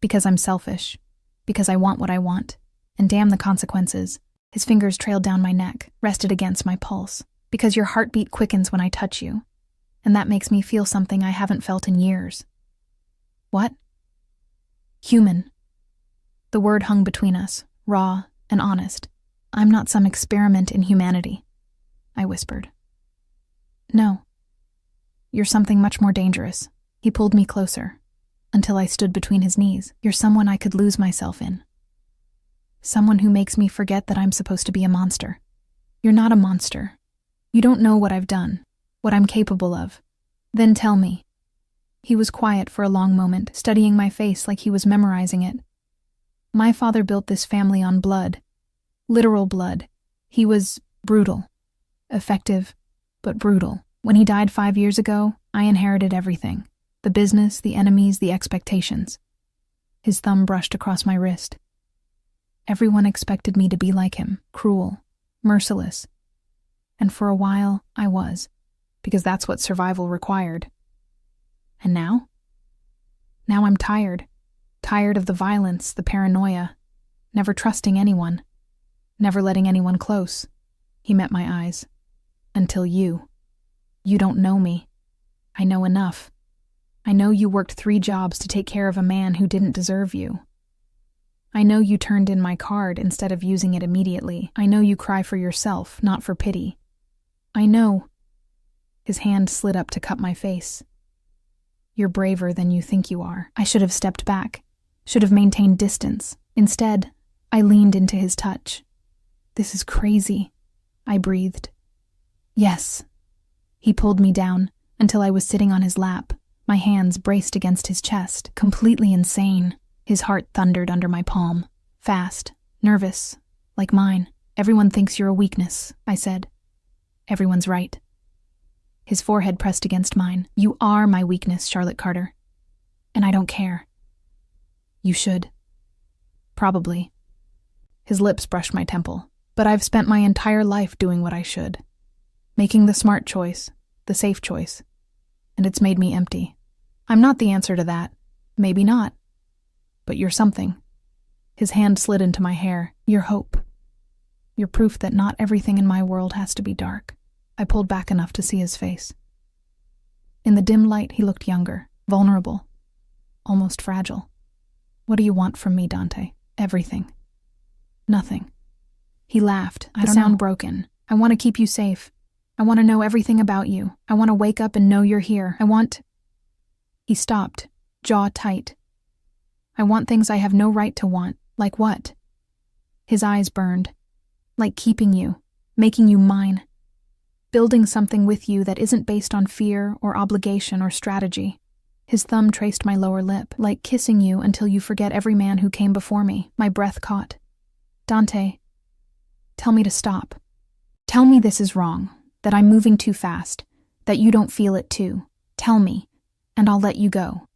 Because I'm selfish. Because I want what I want. And damn the consequences. His fingers trailed down my neck, rested against my pulse. Because your heartbeat quickens when I touch you. And that makes me feel something I haven't felt in years. What? Human. The word hung between us, raw and honest. I'm not some experiment in humanity, I whispered. No. You're something much more dangerous. He pulled me closer, until I stood between his knees. You're someone I could lose myself in. Someone who makes me forget that I'm supposed to be a monster. You're not a monster. You don't know what I've done, what I'm capable of. Then tell me. He was quiet for a long moment, studying my face like he was memorizing it. My father built this family on blood. Literal blood. He was brutal. Effective, but brutal. When he died 5 years ago, I inherited everything. The business, the enemies, the expectations. His thumb brushed across my wrist. Everyone expected me to be like him, cruel, merciless. And for a while, I was, because that's what survival required. And now? Now I'm tired. Tired of the violence, the paranoia, never trusting anyone, never letting anyone close. He met my eyes. Until you. You don't know me. I know enough. I know you worked 3 jobs to take care of a man who didn't deserve you. I know you turned in my card instead of using it immediately. I know you cry for yourself, not for pity. I know. His hand slid up to cup my face. You're braver than you think you are. I should have stepped back, should have maintained distance. Instead, I leaned into his touch. This is crazy, I breathed. Yes. He pulled me down until I was sitting on his lap, my hands braced against his chest, completely insane. His heart thundered under my palm, fast, nervous, like mine. Everyone thinks you're a weakness, I said. Everyone's right. His forehead pressed against mine. You are my weakness, Charlotte Carter. And I don't care. You should. Probably. His lips brushed my temple. But I've spent my entire life doing what I should. Making the smart choice, the safe choice. And it's made me empty. I'm not the answer to that. Maybe not. But you're something. His hand slid into my hair. You're hope. You're proof that not everything in my world has to be dark. I pulled back enough to see his face. In the dim light, he looked younger, vulnerable, almost fragile. What do you want from me, Dante? Everything. Nothing. He laughed. I don't sound broken. I want to keep you safe. I want to know everything about you. I want to wake up and know you're here. I want... He stopped, jaw tight. I want things I have no right to want. Like what? His eyes burned. Like keeping you, making you mine. Building something with you that isn't based on fear or obligation or strategy. His thumb traced my lower lip, like kissing you until you forget every man who came before me, my breath caught. Dante, tell me to stop. Tell me this is wrong, that I'm moving too fast, that you don't feel it too. Tell me, and I'll let you go.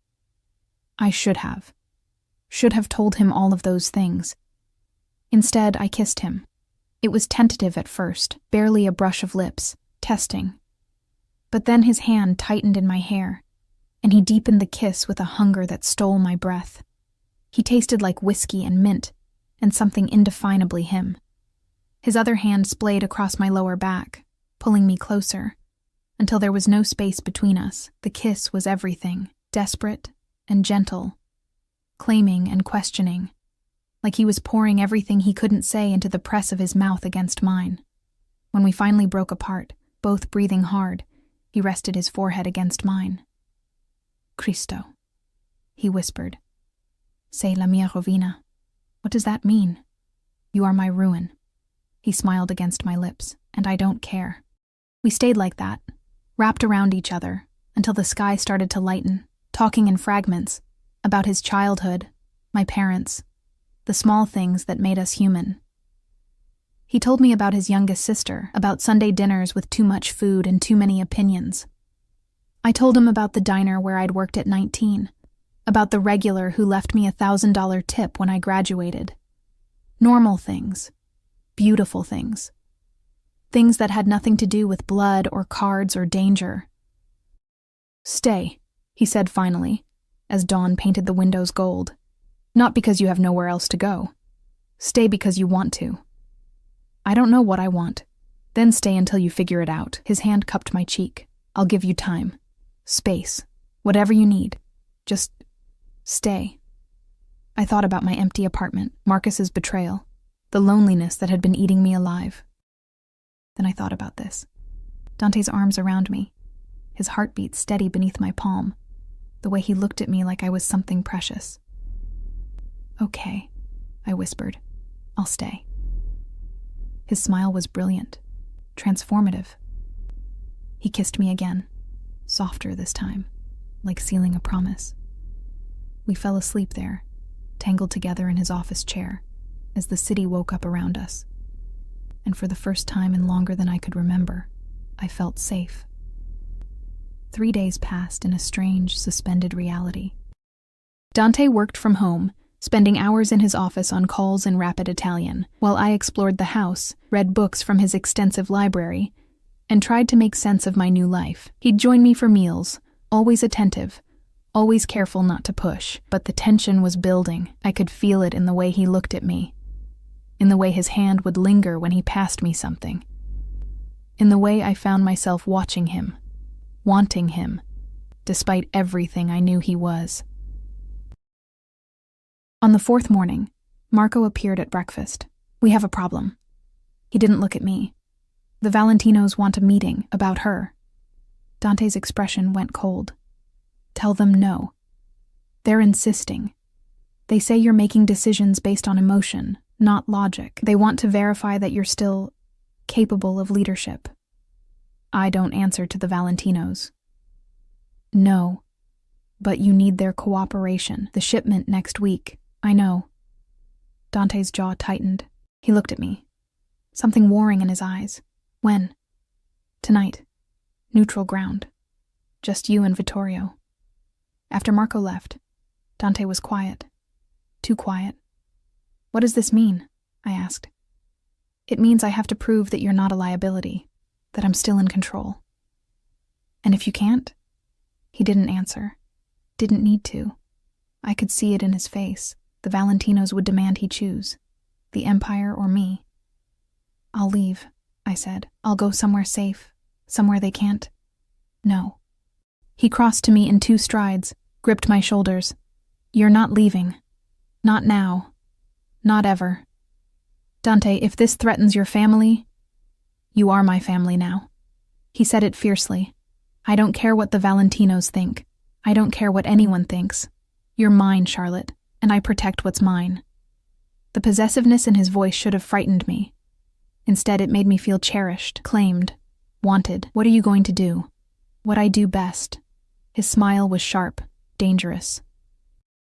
I should have told him all of those things. Instead, I kissed him. It was tentative at first, barely a brush of lips, testing. But then his hand tightened in my hair, and he deepened the kiss with a hunger that stole my breath. He tasted like whiskey and mint, and something indefinably him. His other hand splayed across my lower back, pulling me closer, until there was no space between us. The kiss was everything, desperate and gentle, claiming and questioning, like he was pouring everything he couldn't say into the press of his mouth against mine. When we finally broke apart, both breathing hard, he rested his forehead against mine. Cristo, he whispered. Sei la mia rovina. What does that mean? You are my ruin. He smiled against my lips, and I don't care. We stayed like that, wrapped around each other, until the sky started to lighten, talking in fragments, about his childhood, my parents, the small things that made us human. He told me about his youngest sister, about Sunday dinners with too much food and too many opinions. I told him about the diner where I'd worked at 19, about the regular who left me $1,000 tip when I graduated. Normal things, beautiful things. Things that had nothing to do with blood or cards or danger. Stay, he said finally, as dawn painted the windows gold. Not because you have nowhere else to go. Stay because you want to. I don't know what I want. Then stay until you figure it out. His hand cupped my cheek. I'll give you time. Space. Whatever you need. Just stay. I thought about my empty apartment, Marcus's betrayal, the loneliness that had been eating me alive. Then I thought about this. Dante's arms around me, his heartbeat steady beneath my palm, the way he looked at me like I was something precious. Okay, I whispered. I'll stay. His smile was brilliant, transformative. He kissed me again, softer this time, like sealing a promise. We fell asleep there, tangled together in his office chair, as the city woke up around us. And for the first time in longer than I could remember, I felt safe. 3 days passed in a strange, suspended reality. Dante worked from home, spending hours in his office on calls in rapid Italian, while I explored the house, read books from his extensive library, and tried to make sense of my new life. He'd join me for meals, always attentive, always careful not to push, but the tension was building. I could feel it in the way he looked at me, in the way his hand would linger when he passed me something, in the way I found myself watching him, wanting him, despite everything I knew he was. On the 4th morning, Marco appeared at breakfast. We have a problem. He didn't look at me. The Valentinos want a meeting about her. Dante's expression went cold. Tell them no. They're insisting. They say you're making decisions based on emotion, not logic. They want to verify that you're still capable of leadership. I don't answer to the Valentinos. No, but you need their cooperation. The shipment next week. I know. Dante's jaw tightened. He looked at me, something warring in his eyes. When? Tonight. Neutral ground. Just you and Vittorio. After Marco left, Dante was quiet. Too quiet. What does this mean? I asked. It means I have to prove that you're not a liability, that I'm still in control. And if you can't? He didn't answer. Didn't need to. I could see it in his face. The Valentinos would demand he choose. The Empire or me. I'll leave, I said. I'll go somewhere safe. Somewhere they can't. No. He crossed to me in 2 strides, gripped my shoulders. You're not leaving. Not now. Not ever. Dante, if this threatens your family, you are my family now. He said it fiercely. I don't care what the Valentinos think. I don't care what anyone thinks. You're mine, Charlotte, and I protect what's mine. The possessiveness in his voice should have frightened me. Instead, it made me feel cherished, claimed, wanted. What are you going to do? What I do best. His smile was sharp, dangerous.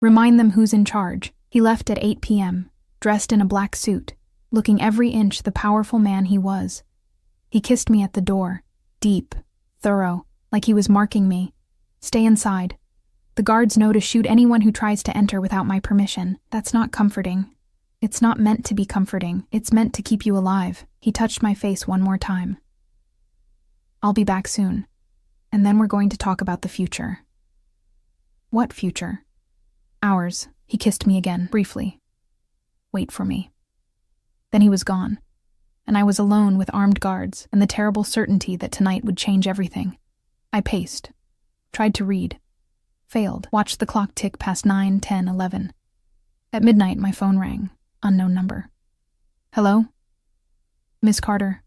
Remind them who's in charge. He left at 8 p.m., dressed in a black suit, looking every inch the powerful man he was. He kissed me at the door, deep, thorough, like he was marking me. Stay inside. The guards know to shoot anyone who tries to enter without my permission. That's not comforting. It's not meant to be comforting. It's meant to keep you alive. He touched my face one more time. I'll be back soon. And then we're going to talk about the future. What future? Ours. He kissed me again, briefly. Wait for me. Then he was gone, and I was alone with armed guards and the terrible certainty that tonight would change everything. I paced, tried to read, failed, watched the clock tick past 9, 10, 11. At midnight, my phone rang. Unknown number. Hello? Miss Carter.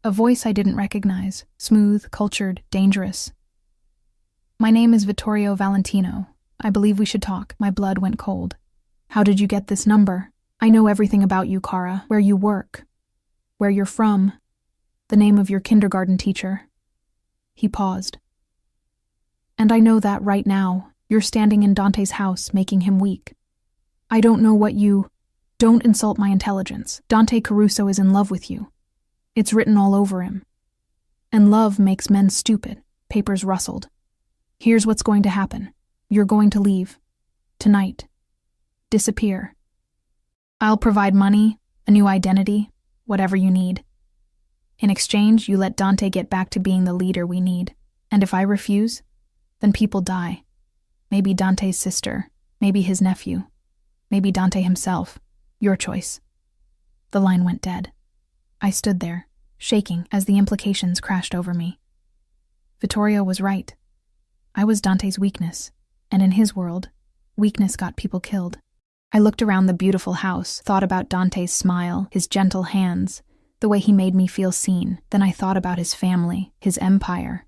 A voice I didn't recognize, smooth, cultured, dangerous. My name is Vittorio Valentino. I believe we should talk. My blood went cold. How did you get this number? I know everything about you, Cara. Where you work. Where you're from. The name of your kindergarten teacher. He paused. And I know that right now, you're standing in Dante's house, making him weak. I don't know what you... Don't insult my intelligence. Dante Caruso is in love with you. It's written all over him. And love makes men stupid. Papers rustled. Here's what's going to happen. You're going to leave. Tonight. Disappear. I'll provide money, a new identity, whatever you need. In exchange, you let Dante get back to being the leader we need. And if I refuse, then people die. Maybe Dante's sister, maybe his nephew, maybe Dante himself. Your choice. The line went dead. I stood there, shaking as the implications crashed over me. Vittorio was right. I was Dante's weakness, and in his world, weakness got people killed. I looked around the beautiful house, thought about Dante's smile, his gentle hands, the way he made me feel seen. Then I thought about his family, his empire,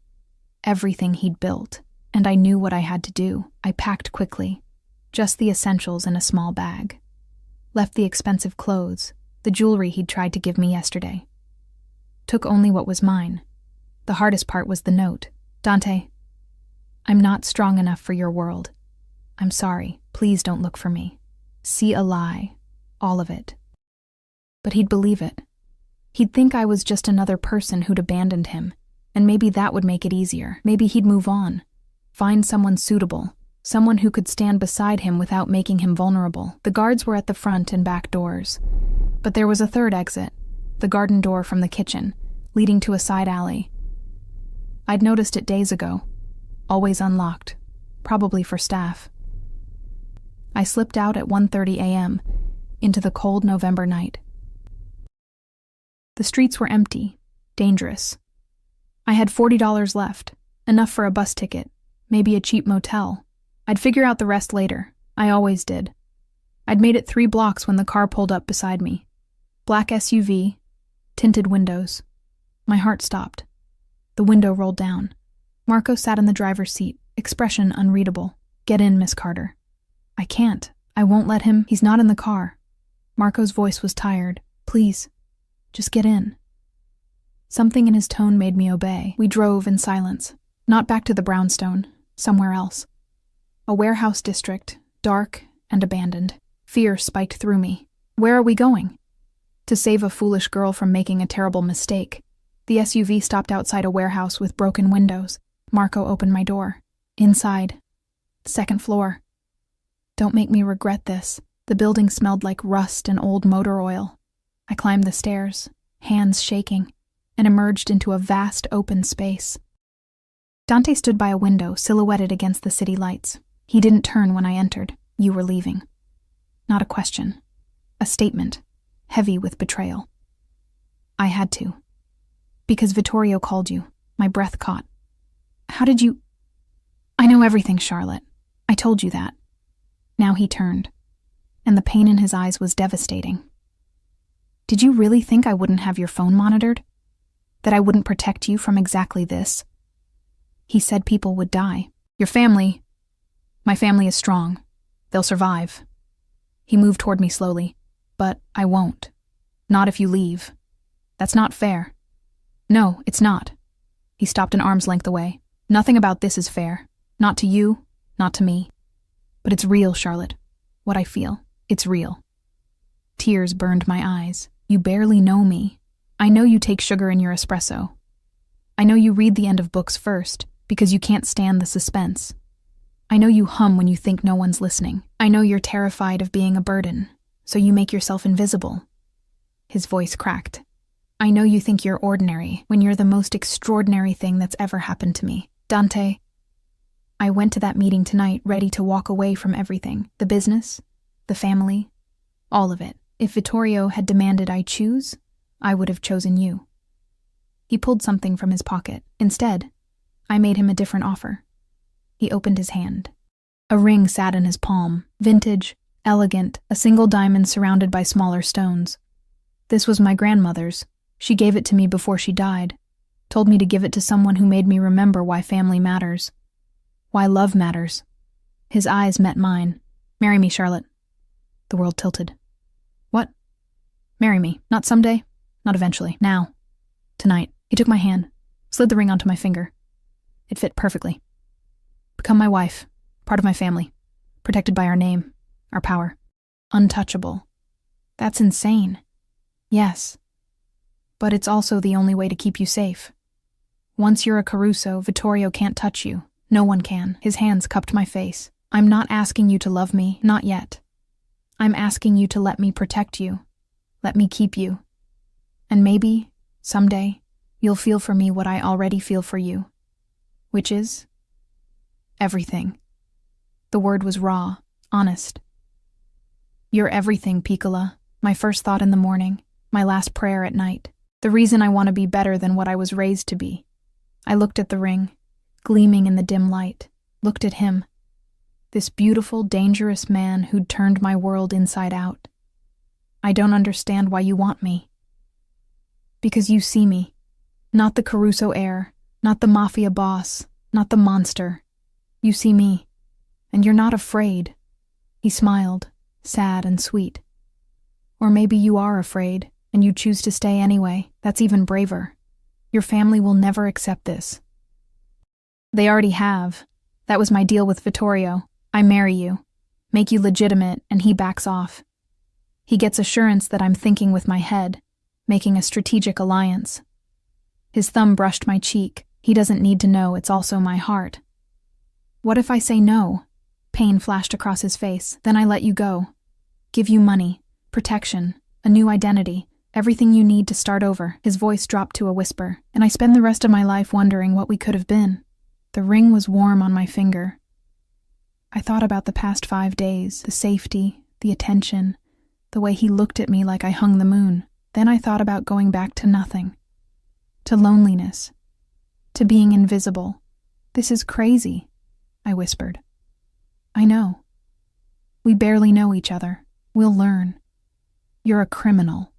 everything he'd built, and I knew what I had to do. I packed quickly, just the essentials in a small bag. Left the expensive clothes, the jewelry he'd tried to give me yesterday. Took only what was mine. The hardest part was the note. Dante, I'm not strong enough for your world. I'm sorry. Please don't look for me. See a lie. All of it. But he'd believe it. He'd think I was just another person who'd abandoned him, and maybe that would make it easier. Maybe he'd move on. Find someone suitable. Someone who could stand beside him without making him vulnerable. The guards were at the front and back doors. But there was a third exit, the garden door from the kitchen, leading to a side alley. I'd noticed it days ago. Always unlocked, probably for staff. I slipped out at 1:30 a.m., into the cold November night. The streets were empty, dangerous. I had $40 left, enough for a bus ticket, maybe a cheap motel. I'd figure out the rest later. I always did. I'd made it 3 blocks when the car pulled up beside me. Black SUV, tinted windows. My heart stopped. The window rolled down. Marco sat in the driver's seat, expression unreadable. Get in, Miss Carter. I can't. I won't let him. He's not in the car. Marco's voice was tired. Please, just get in. Something in his tone made me obey. We drove in silence. Not back to the brownstone, somewhere else. A warehouse district, dark and abandoned. Fear spiked through me. Where are we going? To save a foolish girl from making a terrible mistake. The SUV stopped outside a warehouse with broken windows. Marco opened my door. Inside. 2nd floor. Don't make me regret this. The building smelled like rust and old motor oil. I climbed the stairs, hands shaking, and emerged into a vast open space. Dante stood by a window, silhouetted against the city lights. He didn't turn when I entered. You were leaving. Not a question. A statement, heavy with betrayal. I had to. Because Vittorio called you. My breath caught. How did you... I know everything, Charlotte. I told you that. Now he turned, and the pain in his eyes was devastating. Did you really think I wouldn't have your phone monitored? That I wouldn't protect you from exactly this? He said people would die. Your family... My family is strong. They'll survive. He moved toward me slowly. But I won't. Not if you leave. That's not fair. No, it's not. He stopped an arm's length away. Nothing about this is fair. Not to you, not to me. But it's real, Charlotte. What I feel, it's real. Tears burned my eyes. You barely know me. I know you take sugar in your espresso. I know you read the end of books first, because you can't stand the suspense. I know you hum when you think no one's listening. I know you're terrified of being a burden, so you make yourself invisible. His voice cracked. I know you think you're ordinary when you're the most extraordinary thing that's ever happened to me. Dante, I went to that meeting tonight ready to walk away from everything. The business, the family, all of it. If Vittorio had demanded I choose, I would have chosen you. He pulled something from his pocket. Instead, I made him a different offer. He opened his hand. A ring sat in his palm, vintage, elegant, a single diamond surrounded by smaller stones. This was my grandmother's. She gave it to me before she died, told me to give it to someone who made me remember why family matters, why love matters. His eyes met mine. Marry me, Charlotte. The world tilted. What? Marry me. Not someday, not eventually. Now. Tonight. He took my hand, slid the ring onto my finger. It fit perfectly. Become my wife, part of my family, protected by our name, our power. Untouchable. That's insane. Yes. But it's also the only way to keep you safe. Once you're a Caruso, Vittorio can't touch you. No one can. His hands cupped my face. I'm not asking you to love me, not yet. I'm asking you to let me protect you. Let me keep you. And maybe, someday, you'll feel for me what I already feel for you. Which is? Everything. The word was raw, honest. You're everything, Piccola. My first thought in the morning, my last prayer at night. The reason I want to be better than what I was raised to be. I looked at the ring, gleaming in the dim light, looked at him. This beautiful, dangerous man who'd turned my world inside out. I don't understand why you want me. Because you see me. Not the Caruso heir, not the Mafia boss, not the monster. You see me. And you're not afraid. He smiled, sad and sweet. Or maybe you are afraid, and you choose to stay anyway. That's even braver. Your family will never accept this. They already have. That was my deal with Vittorio. I marry you, make you legitimate, and he backs off. He gets assurance that I'm thinking with my head, making a strategic alliance. His thumb brushed my cheek. He doesn't need to know it's also my heart. What if I say no? Pain flashed across his face. Then I let you go. Give you money, protection, a new identity, everything you need to start over. His voice dropped to a whisper, and I spend the rest of my life wondering what we could have been. The ring was warm on my finger. I thought about the past 5 days, the safety, the attention, the way he looked at me like I hung the moon. Then I thought about going back to nothing. To loneliness. To being invisible. This is crazy, I whispered. I know. We barely know each other. We'll learn. You're a criminal.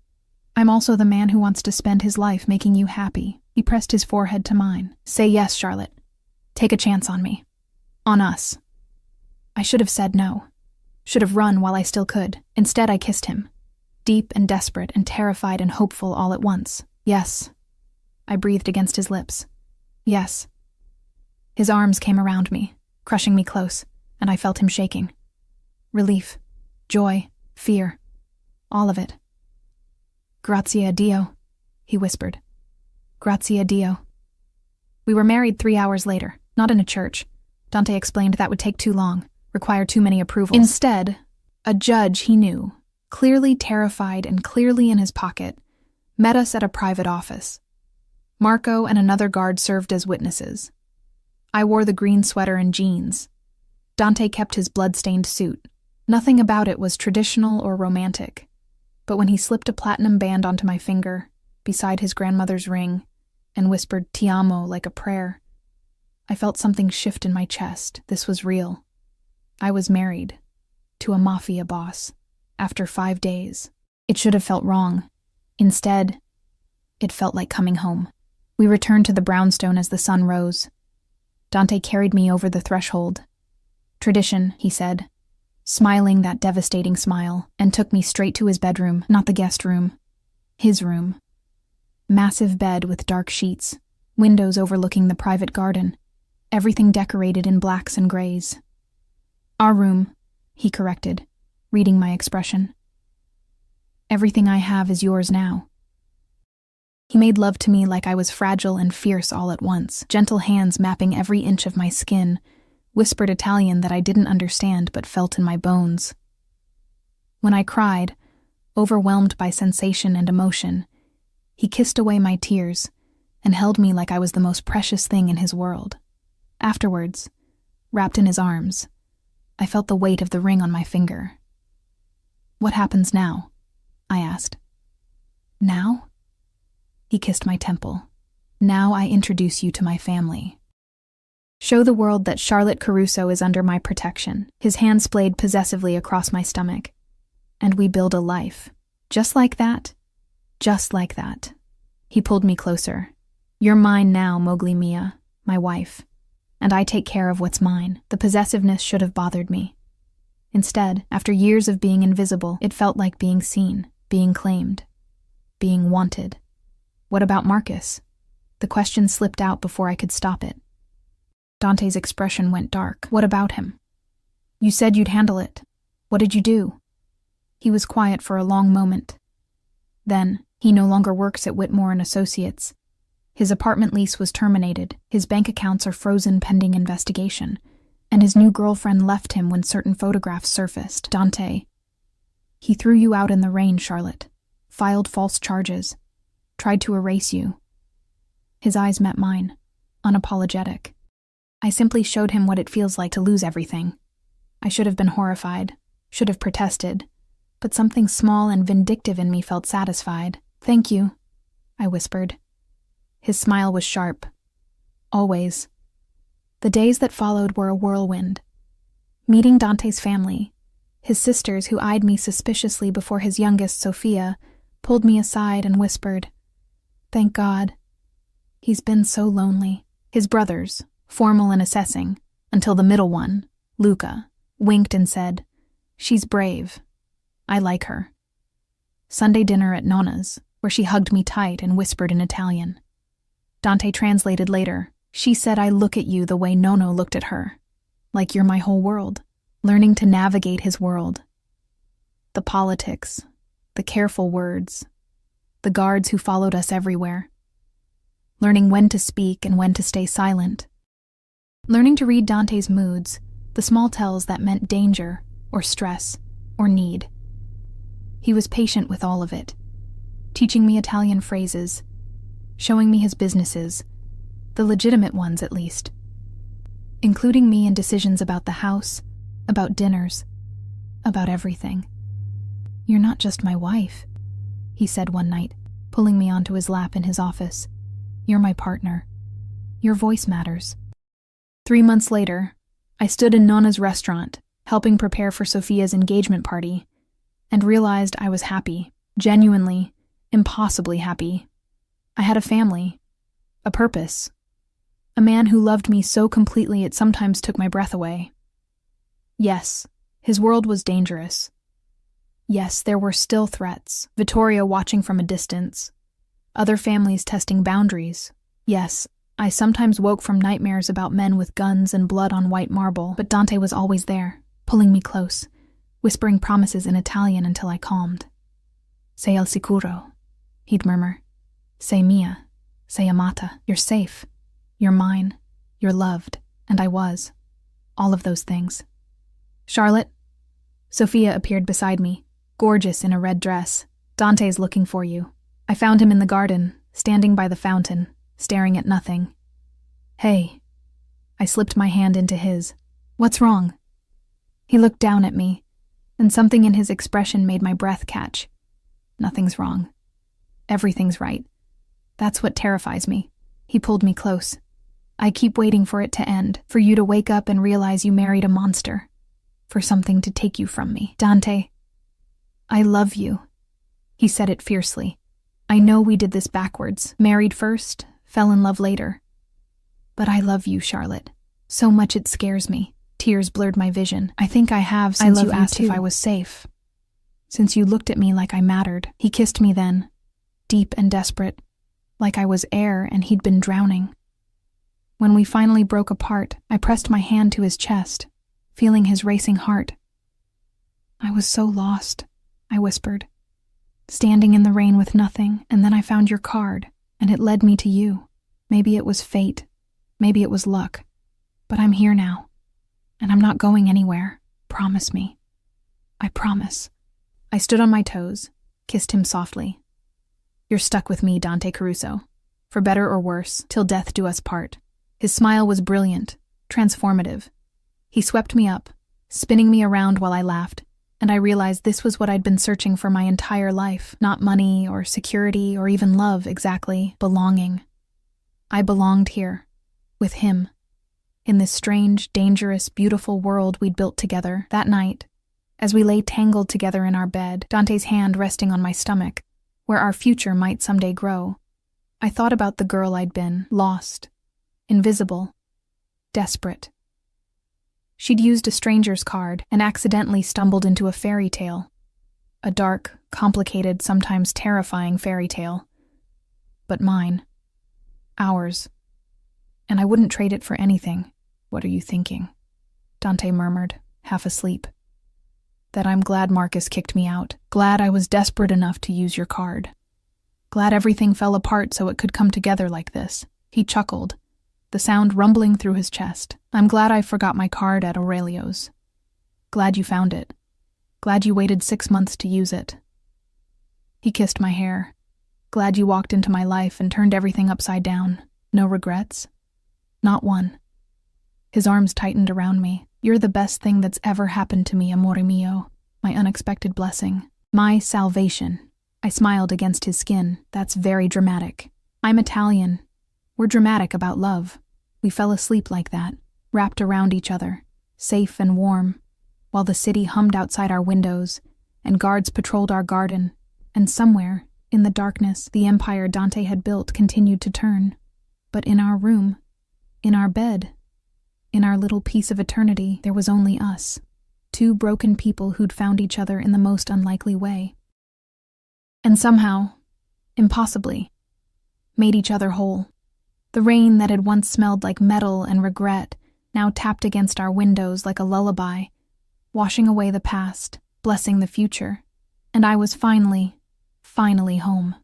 I'm also the man who wants to spend his life making you happy. He pressed his forehead to mine. Say yes, Charlotte. Take a chance on me. On us. I should have said no. Should have run while I still could. Instead, I kissed him. Deep and desperate and terrified and hopeful all at once. Yes. I breathed against his lips. Yes. His arms came around me, crushing me close, and I felt him shaking. Relief, joy, fear, all of it. Grazie a Dio, he whispered. Grazie a Dio. We were married 3 hours later, not in a church. Dante explained that would take too long, require too many approvals. Instead, a judge he knew, clearly terrified and clearly in his pocket, met us at a private office. Marco and another guard served as witnesses. I wore the green sweater and jeans. Dante kept his blood-stained suit. Nothing about it was traditional or romantic. But when he slipped a platinum band onto my finger, beside his grandmother's ring, and whispered "Ti amo" like a prayer, I felt something shift in my chest. This was real. I was married. To a Mafia boss. After 5 days. It should have felt wrong. Instead, it felt like coming home. We returned to the brownstone as the sun rose. Dante carried me over the threshold. Tradition, he said. smiling that devastating smile, and took me straight to his bedroom, not the guest room. His room. Massive bed with dark sheets, windows overlooking the private garden, everything decorated in blacks and grays. Our room, he corrected, reading my expression. Everything I have is yours now. He made love to me like I was fragile and fierce all at once, gentle hands mapping every inch of my skin, whispered Italian that I didn't understand but felt in my bones. When I cried, overwhelmed by sensation and emotion, he kissed away my tears and held me like I was the most precious thing in his world. Afterwards, wrapped in his arms, I felt the weight of the ring on my finger. "What happens now?" I asked. "Now?" He kissed my temple. "Now I introduce you to my family. Show the world that Charlotte Caruso is under my protection." His hand splayed possessively across my stomach. "And we build a life. Just like that. Just like that." He pulled me closer. "You're mine now, Mowgli Mia, my wife. And I take care of what's mine." The possessiveness should have bothered me. Instead, after years of being invisible, it felt like being seen, being claimed, being wanted. What about Marcus? The question slipped out before I could stop it. Dante's expression went dark. "What about him? You said you'd handle it. What did you do?" He was quiet for a long moment. Then, he no longer works at Whitmore and Associates. His apartment lease was terminated, his bank accounts are frozen pending investigation, and his new girlfriend left him when certain photographs surfaced. Dante. He threw you out in the rain, Charlotte. Filed false charges. Tried to erase you. His eyes met mine, unapologetic. I simply showed him what it feels like to lose everything. I should have been horrified, should have protested, but something small and vindictive in me felt satisfied. "Thank you," I whispered. His smile was sharp. Always. The days that followed were a whirlwind. Meeting Dante's family, his sisters who eyed me suspiciously before his youngest, Sophia, pulled me aside and whispered, "Thank God. He's been so lonely." His brothers, formal and assessing, until the middle one, Luca, winked and said, "She's brave. I like her." Sunday dinner at Nonna's, where she hugged me tight and whispered in Italian. Dante translated later, "She said I look at you the way Nono looked at her, like you're my whole world." Learning to navigate his world. The politics, the careful words, the guards who followed us everywhere. Learning when to speak and when to stay silent. Learning to read Dante's moods, the small tells that meant danger, or stress, or need. He was patient with all of it, teaching me Italian phrases, showing me his businesses, the legitimate ones at least, including me in decisions about the house, about dinners, about everything. "You're not just my wife," he said one night, pulling me onto his lap in his office. "You're my partner. Your voice matters." 3 months later, I stood in Nonna's restaurant, helping prepare for Sophia's engagement party, and realized I was happy, genuinely, impossibly happy. I had a family, a purpose, a man who loved me so completely it sometimes took my breath away. Yes, his world was dangerous. Yes, there were still threats, Vittoria watching from a distance, other families testing boundaries. Yes, I sometimes woke from nightmares about men with guns and blood on white marble, but Dante was always there, pulling me close, whispering promises in Italian until I calmed. "Sei al sicuro," he'd murmur. "Sei mia, sei amata." You're safe. You're mine. You're loved. And I was. All of those things. "Charlotte?" Sophia appeared beside me, gorgeous in a red dress. "Dante's looking for you." I found him in the garden, standing by the fountain, staring at nothing. "Hey." I slipped my hand into his. "What's wrong?" He looked down at me, and something in his expression made my breath catch. "Nothing's wrong. Everything's right. That's what terrifies me." He pulled me close. "I keep waiting for it to end, for you to wake up and realize you married a monster, for something to take you from me. Dante, I love you." He said it fiercely. "I know we did this backwards, married first, fell in love later. But I love you, Charlotte, so much it scares me." Tears blurred my vision. I think I have since you asked if I was safe. Since you asked if I was safe. Since you looked at me like I mattered. He kissed me then, deep and desperate, like I was air and he'd been drowning. When we finally broke apart, I pressed my hand to his chest, feeling his racing heart. I was so lost, I whispered, standing in the rain with nothing, and then I found your card, and it led me to you. Maybe it was fate, maybe it was luck, but I'm here now, and I'm not going anywhere. Promise me. I promise. I stood on my toes, kissed him softly. You're stuck with me, Dante Caruso, for better or worse, till death do us part. His smile was brilliant, transformative. He swept me up, spinning me around while I laughed, and I realized this was what I'd been searching for my entire life. Not money or security or even love, exactly. Belonging. I belonged here, with him, in this strange, dangerous, beautiful world we'd built together. That night, as we lay tangled together in our bed, Dante's hand resting on my stomach, where our future might someday grow, I thought about the girl I'd been, lost, invisible, desperate. She'd used a stranger's card and accidentally stumbled into a fairy tale. A dark, complicated, sometimes terrifying fairy tale. But mine. Ours. And I wouldn't trade it for anything. What are you thinking? Dante murmured, half asleep. That I'm glad Marcus kicked me out. Glad I was desperate enough to use your card. Glad everything fell apart so it could come together like this. He chuckled, the sound rumbling through his chest. I'm glad I forgot my card at Aurelio's. Glad you found it. Glad you waited 6 months to use it. He kissed my hair. Glad you walked into my life and turned everything upside down. No regrets? Not one. His arms tightened around me. You're the best thing that's ever happened to me, amore mio. My unexpected blessing. My salvation. I smiled against his skin. That's very dramatic. I'm Italian. We're dramatic about love. We fell asleep like that, wrapped around each other, safe and warm, while the city hummed outside our windows, and guards patrolled our garden, and somewhere, in the darkness, the empire Dante had built continued to turn. But in our room, in our bed, in our little piece of eternity, there was only us, two broken people who'd found each other in the most unlikely way. And somehow, impossibly, made each other whole. The rain that had once smelled like metal and regret now tapped against our windows like a lullaby, washing away the past, blessing the future, and I was finally home.